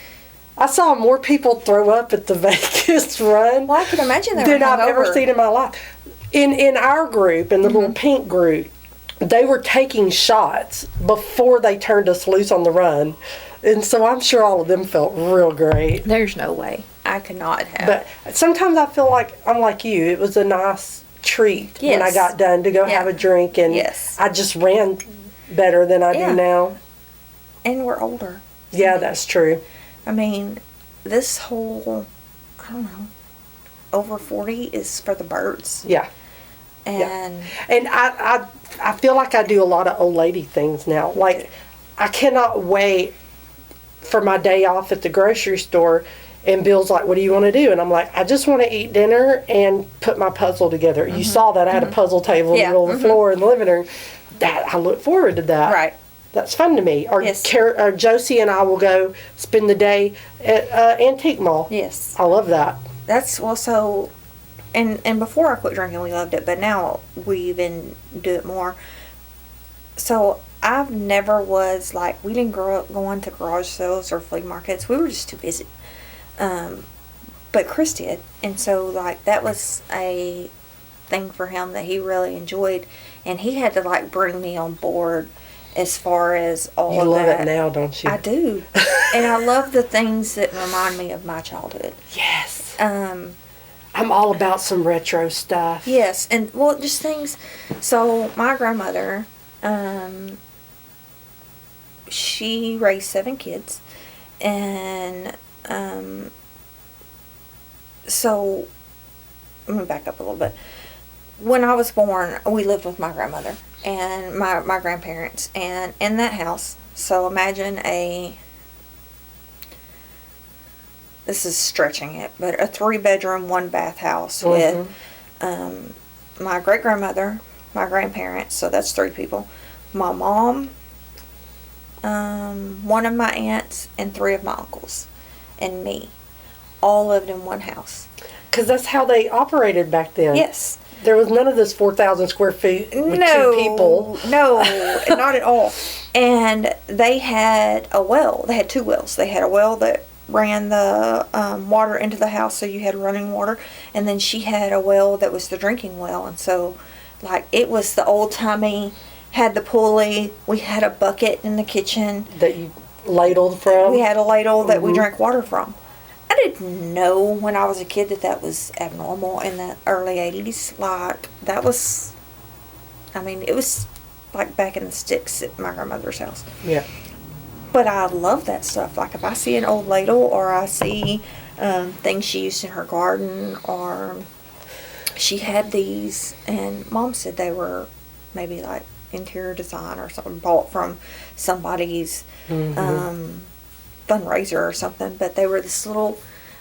I saw more people throw up at the Vegas run well, I can imagine than I've ever seen in my life. In our group, in the little pink group, they were taking shots before they turned us loose on the run. And so I'm sure all of them felt real great. There's no way. I could not have. But sometimes I feel like I'm like you. It was a nice treat when I got done to go have a drink. And I just ran better than I do now. And we're older. Yeah, that's true. I mean, this whole, I don't know, over 40 is for the birds. Yeah. And And I feel like I do a lot of old lady things now. Like, I cannot wait for my day off at the grocery store, and Bill's like, what do you want to do? And I'm like, I just want to eat dinner and put my puzzle together. You saw that I had a puzzle table in the middle of the floor in the living room. That I look forward to that. right. That's fun to me. Or, Yes. or Josie and I will go spend the day at Antique Mall. Yes. I love that. That's, well, so, and before I quit drinking, we loved it, but now we even do it more. So, I've never was, like, we didn't grow up going to garage sales or flea markets. We were just too busy. But Chris did. And so, like, that was a thing for him that he really enjoyed. And he had to, like, bring me on board as far as all You of love that. it now, don't you? I do. And I love the things that remind me of my childhood. Yes. Um, I'm all about some retro stuff. yes. And, well, just things. So, my grandmother, she raised 7 kids. And, so, let me back up a little bit. When I was born, we lived with my grandmother and my grandparents, and in that house, so imagine this is stretching it, but a 3-bedroom, 1-bath house with my great-grandmother, my grandparents, so that's 3 people, my mom, one of my aunts, and 3 of my uncles, and me. All lived in one house. Because that's how they operated back then. Yes. There was none of this 4,000 square feet with 2 people. No, not at all. And they had a well. They had 2 wells. They had a well that ran the water into the house, so you had running water. And then she had a well that was the drinking well. And so, like, it was the old-timey, had the pulley. We had a bucket in the kitchen. That you ladled from? We had a ladle that we drank water from. I didn't know when I was a kid that was abnormal in the early 80s. Like, that was, I mean, it was like back in the sticks at my grandmother's house. Yeah. But I love that stuff. Like, if I see an old ladle or I see things she used in her garden, or she had these, and Mom said they were maybe like interior design or something bought from somebody's fundraiser or something, but they were this little,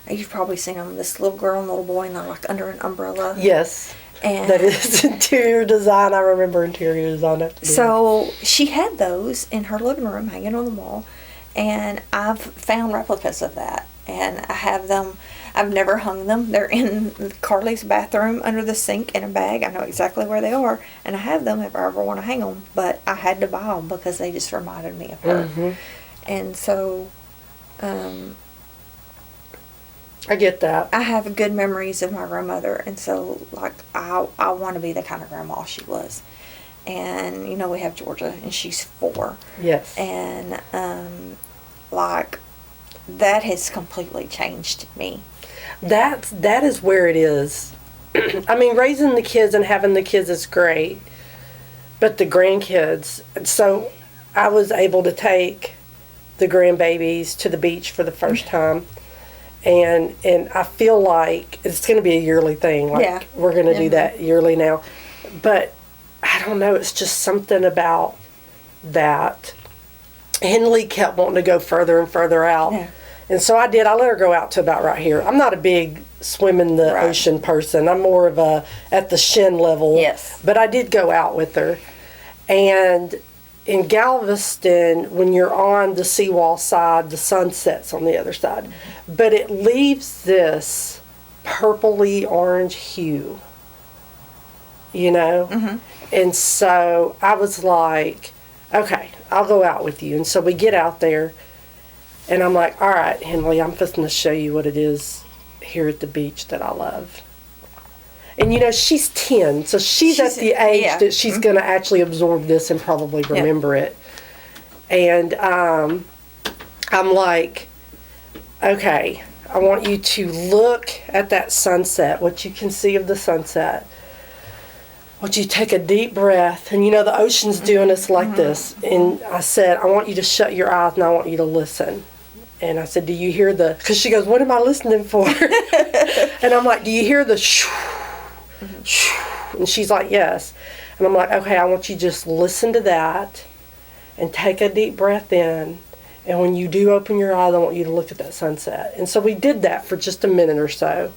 you've probably seen them, this little girl and little boy, and they're like under an umbrella. Yes. And that is interior design. I remember interior design. So she had those in her living room hanging on the wall, and I've found replicas of that, and I have them. I've never hung them. They're in Carly's bathroom under the sink in a bag. I know exactly where they are, and I have them if I ever want to hang them, but I had to buy them because they just reminded me of her. And so I get that. I have good memories of my grandmother, and so, like, I want to be the kind of grandma she was. And, you know, we have Georgia, and she's 4. Yes. And, like, that has completely changed me. That is where it is. I mean, raising the kids and having the kids is great, but the grandkids, so I was able to take the grandbabies to the beach for the first time. And I feel like it's going to be a yearly thing. Like, we're going to do that yearly now. But I don't know. It's just something about that. Henley kept wanting to go further and further out. Yeah. And so I did. I let her go out to about right here. I'm not a big swim in the ocean person. I'm more of a at the shin level. Yes. But I did go out with her. And in Galveston, when you're on the seawall side, the sun sets on the other side. But it leaves this purpley orange hue, you know? And so I was like, okay, I'll go out with you. And so we get out there, and I'm like, all right, Henley, I'm just going to show you what it is here at the beach that I love. And, you know, she's 10, so she's at the age that she's going to actually absorb this and probably remember it. And I'm like, okay, I want you to look at that sunset, what you can see of the sunset. I want you to take a deep breath. And, you know, the ocean's doing us like this. And I said, I want you to shut your eyes and I want you to listen. And I said, do you hear the, because she goes, what am I listening for? And I'm like, do you hear the shoo, shoo? And she's like, yes. And I'm like, okay, I want you to just listen to that and take a deep breath in. And when you do open your eyes, I want you to look at that sunset. And so we did that for just a minute or so.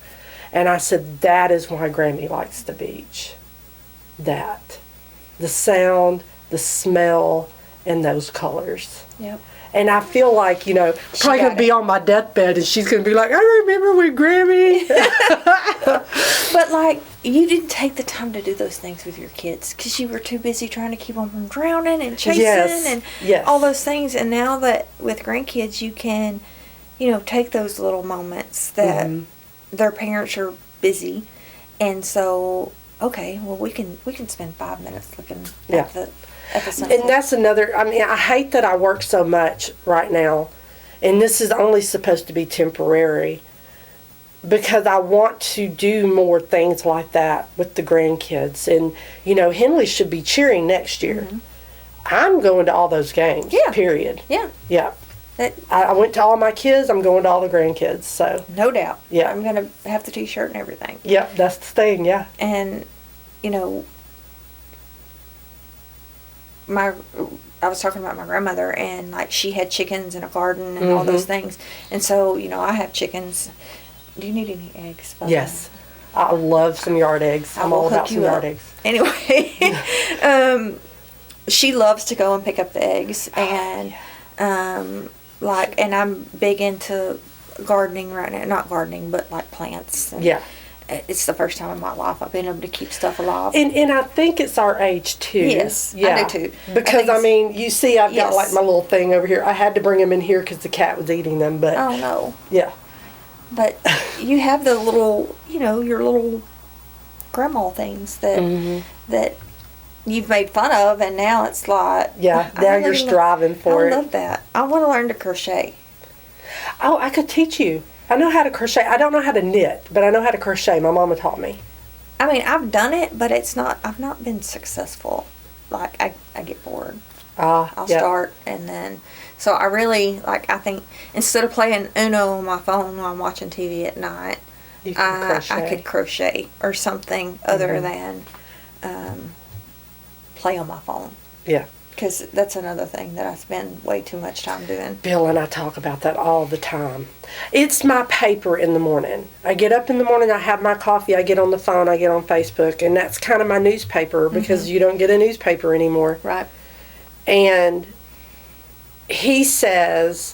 And I said, that is why Grammy likes the beach. That. The sound, the smell, and those colors. Yep. And I feel like, you know, probably going to be on my deathbed and she's going to be like, I remember when Grammy. But, like, you didn't take the time to do those things with your kids because you were too busy trying to keep them from drowning and chasing and all those things. And now that with grandkids, you can, you know, take those little moments that their parents are busy. And so, okay, well, we can spend 5 minutes looking at the sunset. And that's another, I mean, I hate that I work so much right now. And this is only supposed to be temporary. Because I want to do more things like that with the grandkids. And, you know, Henley should be cheering next year. I'm going to all those games, period. Yeah. Yeah. I went to all my kids. I'm going to all the grandkids. So no doubt. Yeah. I'm going to have the T-shirt and everything. Yep, that's the thing, yeah. And, you know, I was talking about my grandmother, and, like, she had chickens in a garden and all those things. And so, you know, I have chickens. Do you need any eggs? Yes. I love some yard eggs. I'm all about some yard eggs. Anyway, she loves to go and pick up the eggs. And, like, and I'm big into gardening right now. Not gardening, but, like, plants. And it's the first time in my life I've been able to keep stuff alive. And I think it's our age, too. Yes, I do, too. Because, I mean, you see I've got, like, my little thing over here. I had to bring them in here because the cat was eating them. But oh, no. Yeah. But you have the little, you know, your little grandma things that that you've made fun of, and now it's like... Yeah, now you're striving for it. I love that. I want to learn to crochet. Oh, I could teach you. I know how to crochet. I don't know how to knit, but I know how to crochet. My mama taught me. I mean, I've done it, but I've not been successful. Like, I get bored. I'll start, and then... So I really, like, I think instead of playing Uno on my phone while I'm watching TV at night, I could crochet or something other than play on my phone. Yeah. Because that's another thing that I spend way too much time doing. Bill and I talk about that all the time. It's my paper in the morning. I get up in the morning, I have my coffee, I get on the phone, I get on Facebook, and that's kind of my newspaper because you don't get a newspaper anymore. Right. And... he says,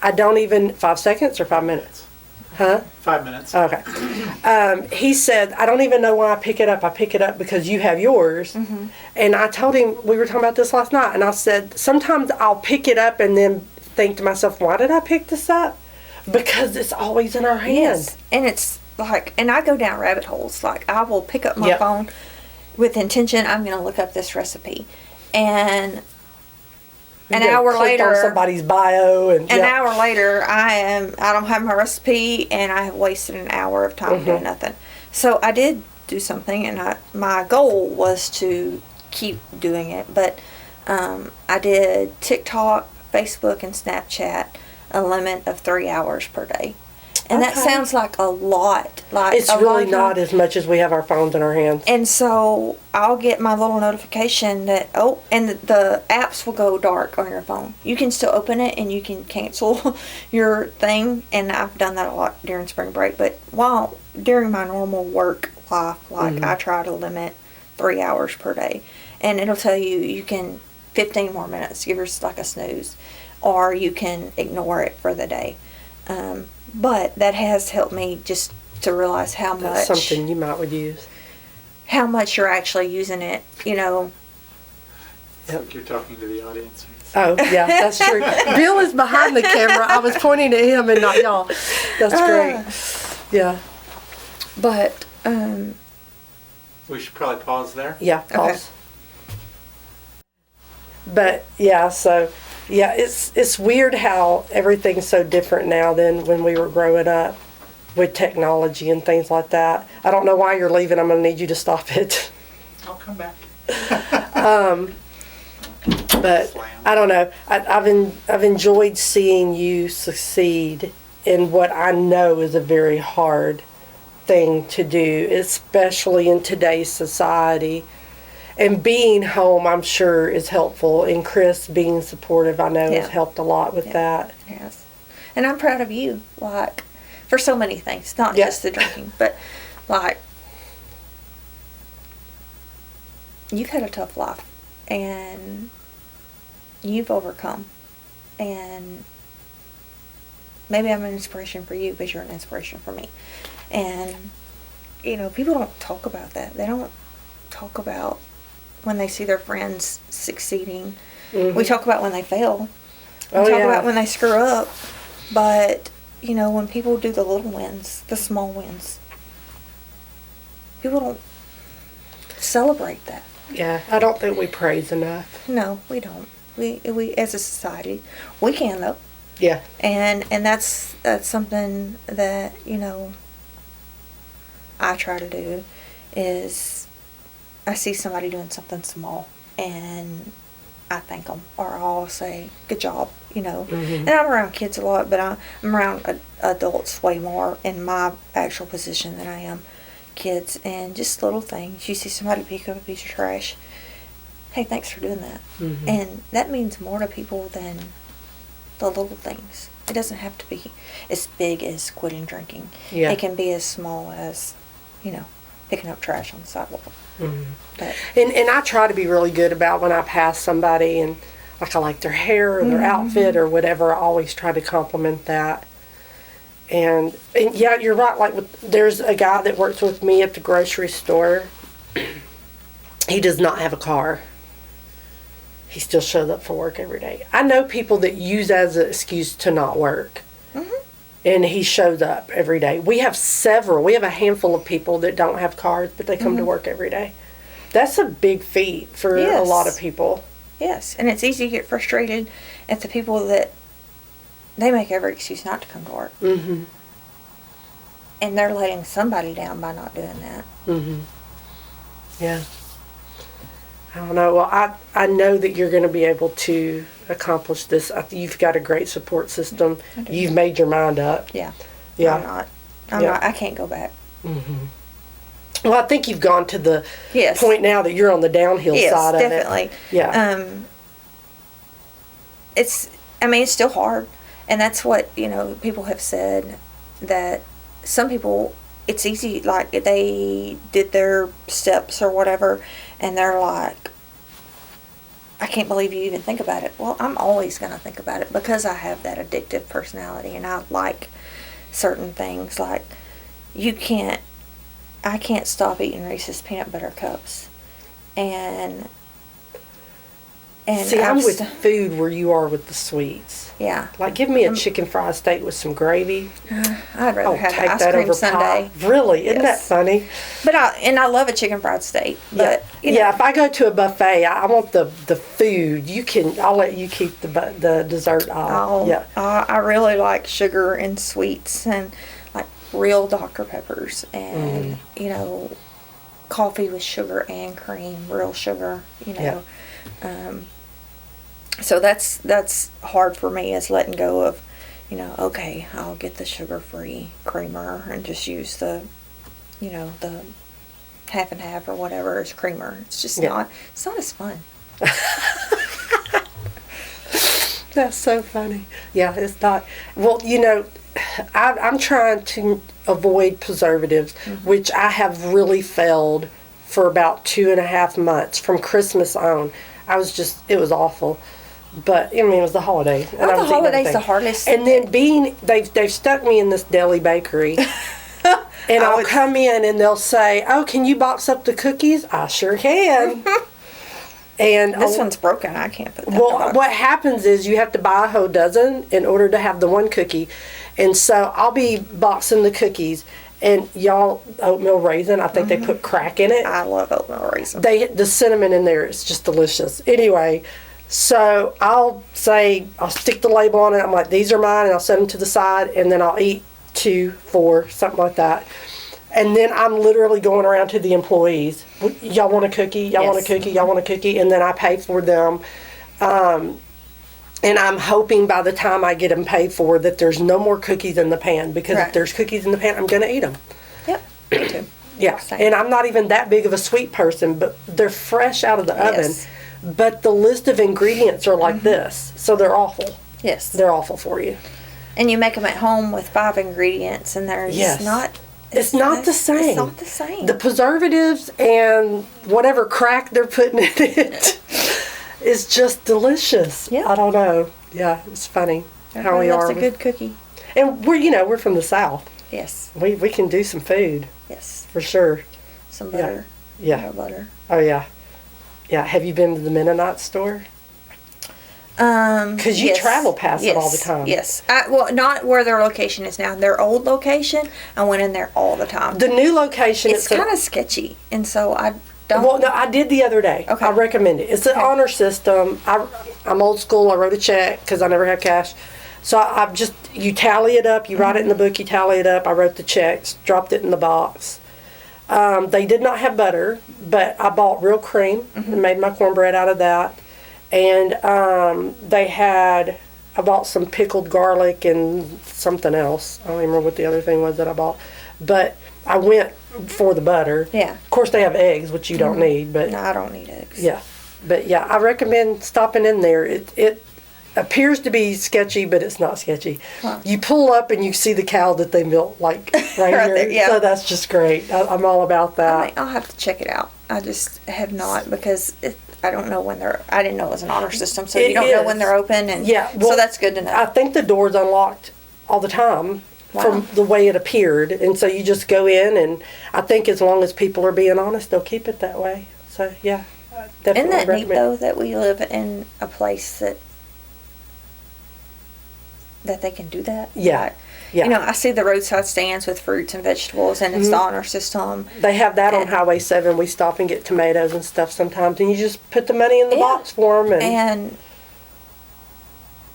I don't even, 5 seconds or 5 minutes? Huh? 5 minutes. Okay. He said, I don't even know why I pick it up. I pick it up because you have yours. And I told him, we were talking about this last night, and I said, sometimes I'll pick it up and then think to myself, why did I pick this up? Because it's always in our hand. Yes. And it's like, and I go down rabbit holes. Like, I will pick up my phone with intention, I'm going to look up this recipe. And... An hour later, on somebody's bio, and an hour later, I don't have my recipe, and I have wasted an hour of time doing nothing. So I did do something, and my goal was to keep doing it. But I did TikTok, Facebook, and Snapchat a limit of 3 hours per day. And that sounds like a lot. Like it's really not as much as we have our phones in our hands. And so I'll get my little notification that, and the apps will go dark on your phone. You can still open it and you can cancel your thing. And I've done that a lot during spring break. But during my normal work life, like I try to limit 3 hours per day. And it'll tell you can 15 more minutes, give yourself like a snooze. Or you can ignore it for the day. But that has helped me just to realize how much... That's something you might would use. How much you're actually using it, you know. It's like you're talking to the audience. Oh, yeah, that's true. Bill is behind the camera. I was pointing at him and not y'all. That's great. Yeah. But, we should probably pause there. Yeah, pause. Okay. But, yeah, so... Yeah, it's weird how everything's so different now than when we were growing up with technology and things like that. I don't know why you're leaving. I'm going to need you to stop it. I'll come back. But Slam. I don't know. I've enjoyed seeing you succeed in what I know is a very hard thing to do, especially in today's society. And being home, I'm sure, is helpful. And Chris being supportive, I know, has helped a lot with that. Yes. And I'm proud of you, like, for so many things, not Yeah. just the drinking, but, like, you've had a tough life, and you've overcome. And maybe I'm an inspiration for you, but you're an inspiration for me. And, you know, people don't talk about that. They don't talk about when they see their friends succeeding. Mm-hmm. We talk about when they fail. We Oh, talk yeah. about when they screw up. But, you know, when people do the little wins, the small wins, people don't celebrate that. Yeah, I don't think we praise enough. No, we don't. We as a society, we can though. Yeah. And that's something that, you know, I try to do is I see somebody doing something small and I thank them, or I'll say, good job, you know. Mm-hmm. And I'm around kids a lot, but I'm around adults way more in my actual position than I am kids. And just little things. You see somebody pick up a piece of trash, hey, thanks for doing that. Mm-hmm. And that means more to people than the little things. It doesn't have to be as big as quitting drinking. Yeah. It can be as small as, you know, picking up trash on the sidewalk. Mm-hmm. But And I try to be really good about when I pass somebody and like I like their hair or their outfit or whatever. I always try to compliment that. And yeah, you're right. Like there's a guy that works with me at the grocery store. He does not have a car. He still shows up for work every day. I know people that use that as an excuse to not work. And he shows up every day. We have a handful of people that don't have cars, but they come to work every day. That's a big feat for a lot of people. yes, and it's easy to get frustrated at the people that they make every excuse not to come to work. Mm-hmm. And they're letting somebody down by not doing that. Mm-hmm. Yeah. I don't know. Well, I know that you're going to be able to accomplish this. You've got a great support system. I do. You've made your mind up. Yeah. Yeah. I'm not. I can't go back. Mm-hmm. Well, I think you've gone to the Yes. point now that you're on the downhill Yes, side of definitely. it. Yeah. It's still hard. And that's what, you know, people have said, that some people, it's easy, like, they did their steps or whatever, and they're like, I can't believe you even think about it. Well, I'm always going to think about it because I have that addictive personality and I like certain things. Like, I can't stop eating Reese's peanut butter cups. And See, I'm with food where you are with the sweets. Yeah. Like, give me a chicken fried steak with some gravy. I'd rather I'll have take an ice that cream over sundae. pie. Really? Isn't that Yes. funny? But I love a chicken fried steak. But you know, Yeah, if I go to a buffet, I want the food. I'll let you keep the dessert aisle. Yeah. I really like sugar and sweets and like real Dr. Peppers and you know, coffee with sugar and cream, real sugar. You know, so that's hard for me, is letting go of, you know, okay, I'll get the sugar-free creamer and just use the, you know, the half and half or whatever as creamer. It's just not as fun. That's so funny. Yeah, it's not. Well, you know, I'm trying to avoid preservatives, which I have really failed for about 2.5 months from Christmas on. It was awful. But, I mean, it was the holiday. And I The was eating holiday's everything. the hardest. And then they've stuck me in this deli bakery. And I'll come in and they'll say, oh, can you box up the cookies? I sure can. And This one's broken. I can't put that well, box. what happens is you have to buy a whole dozen in order to have the one cookie. And so I'll be boxing the cookies. And y'all, oatmeal raisin, I think they put crack in it. I love oatmeal raisin. The cinnamon in there is just delicious. Anyway, so I'll stick the label on it. I'm like, these are mine, and I'll set them to the side, and then I'll eat 2, 4, something like that. And then I'm literally going around to the employees. Y'all want a cookie? Y'all want a cookie? Y'all want a cookie? And then I pay for them. And I'm hoping by the time I get them paid for that there's no more cookies in the pan, because Right. if there's cookies in the pan, I'm going to eat them. Yep. Me too. Yeah, Same. and I'm not even that big of a sweet person, but they're fresh out of the oven. Yes. But the list of ingredients are like this, so they're awful. Yes. They're awful for you. And you make them at home with 5 ingredients, and they're Yes. just not. It's not the same. It's not the same. The preservatives and whatever crack they're putting in it is just delicious. Yeah. I don't know. Yeah, it's funny how we Everybody loves are. a good cookie. And we're from the South. Yes. We can do some food Yes. for sure. Some butter. Yeah. More butter. Oh yeah. Yeah. Have you been to the Mennonite store? Because you travel past it all the time. Yes. Well, not where their location is now. Their old location, I went in there all the time. The new location, It's kind of sketchy, and so I don't. Well, no, I did the other day. Okay. I recommend it. It's an honor system. I'm old school. I wrote a check because I never have cash. So I've just, you tally it up. You write it in the book. You tally it up. I wrote the checks, dropped it in the box. They did not have butter, but I bought real cream and made my cornbread out of that. And I bought some pickled garlic and something else. I don't even remember what the other thing was that I bought. But I went for the butter. Yeah. Of course, they have eggs, which you don't need. But No, I don't need eggs. yeah. But yeah, I recommend stopping in there. It appears to be sketchy, but it's not sketchy. Huh. You pull up and you see the cow that they milk, like right here. there, yeah. So that's just great. I'm all about that. I'll have to check it out. I just have not, because I don't know when I didn't know it was an honor system, so It you don't know is. when they're open, and Yeah, well, so that's good to know. I think the door's unlocked all the time from the way it appeared. And so you just go in, and I think as long as people are being honest, they'll keep it that way. So yeah, I definitely Isn't that neat, recommend. though, that we live in a place that they can do that? Yeah. Like, Yeah. You know, I see the roadside stands with fruits and vegetables, and it's the honor system. They have that on And- Highway 7. We stop and get tomatoes and stuff sometimes, and you just put the money in the Yeah. box for them. And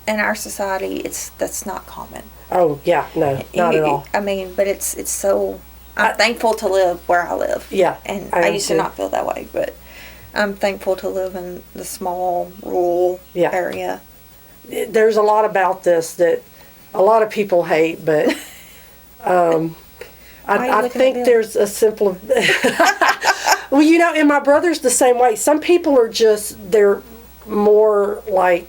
in our society, that's not common. Oh, yeah, no, not at all. I mean, but it's so. I'm thankful to live where I live. Yeah, And I I am used too. to not feel that way, but I'm thankful to live in the small rural Yeah. area. There's a lot about this that a lot of people hate, but Why are you I looking think at me? there's a simple. Well, and my brother's the same way. Some people are they're more like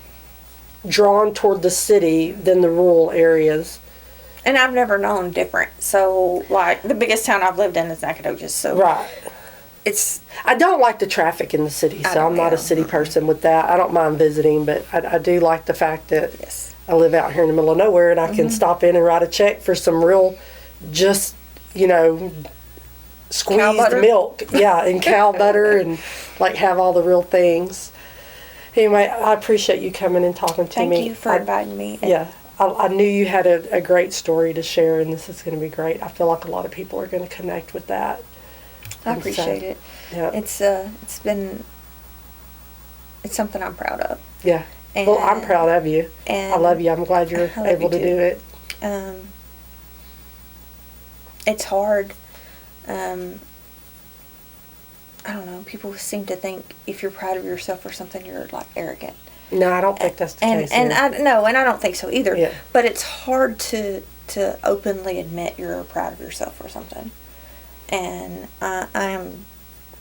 drawn toward the city than the rural areas. And I've never known different. So, like, the biggest town I've lived in is Nacogdoches. So, Right. it's. I don't like the traffic in the city, I so I'm don't not a either. city person with that. I don't mind visiting, but I do like the fact that Yes. I live out here in the middle of nowhere, and I can stop in and write a check for some real, just, squeezed butter? milk. Yeah, and cow butter, and like have all the real things. Anyway, I appreciate you coming and talking to Thank me. you for inviting me. Yeah, I knew you had a great story to share, and this is going to be great. I feel like a lot of people are going to connect with that. I appreciate it. Yeah. It's something I'm proud of. Yeah. Well, I'm proud of you. And I love you. I'm glad you're I love able you to too. do it. It's hard. I don't know. People seem to think if you're proud of yourself or something, you're like arrogant. No, I don't think that's the case. And here. I don't think so either. Yeah. But it's hard to openly admit you're proud of yourself or something. And I am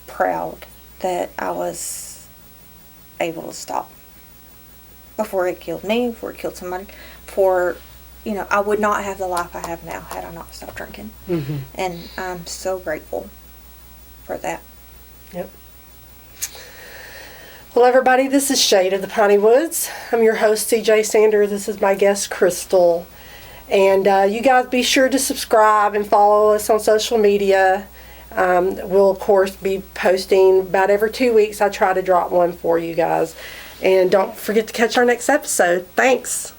proud that I was able to stop before it killed me, before it killed somebody, I would not have the life I have now had I not stopped drinking. Mhm. And I'm so grateful for that. Yep. Well, everybody, this is Shade of the Piney Woods. I'm your host, CJ Sander. This is my guest, Crystal. And you guys be sure to subscribe and follow us on social media. We'll, of course, be posting about every 2 weeks. I try to drop one for you guys. And don't forget to catch our next episode. Thanks.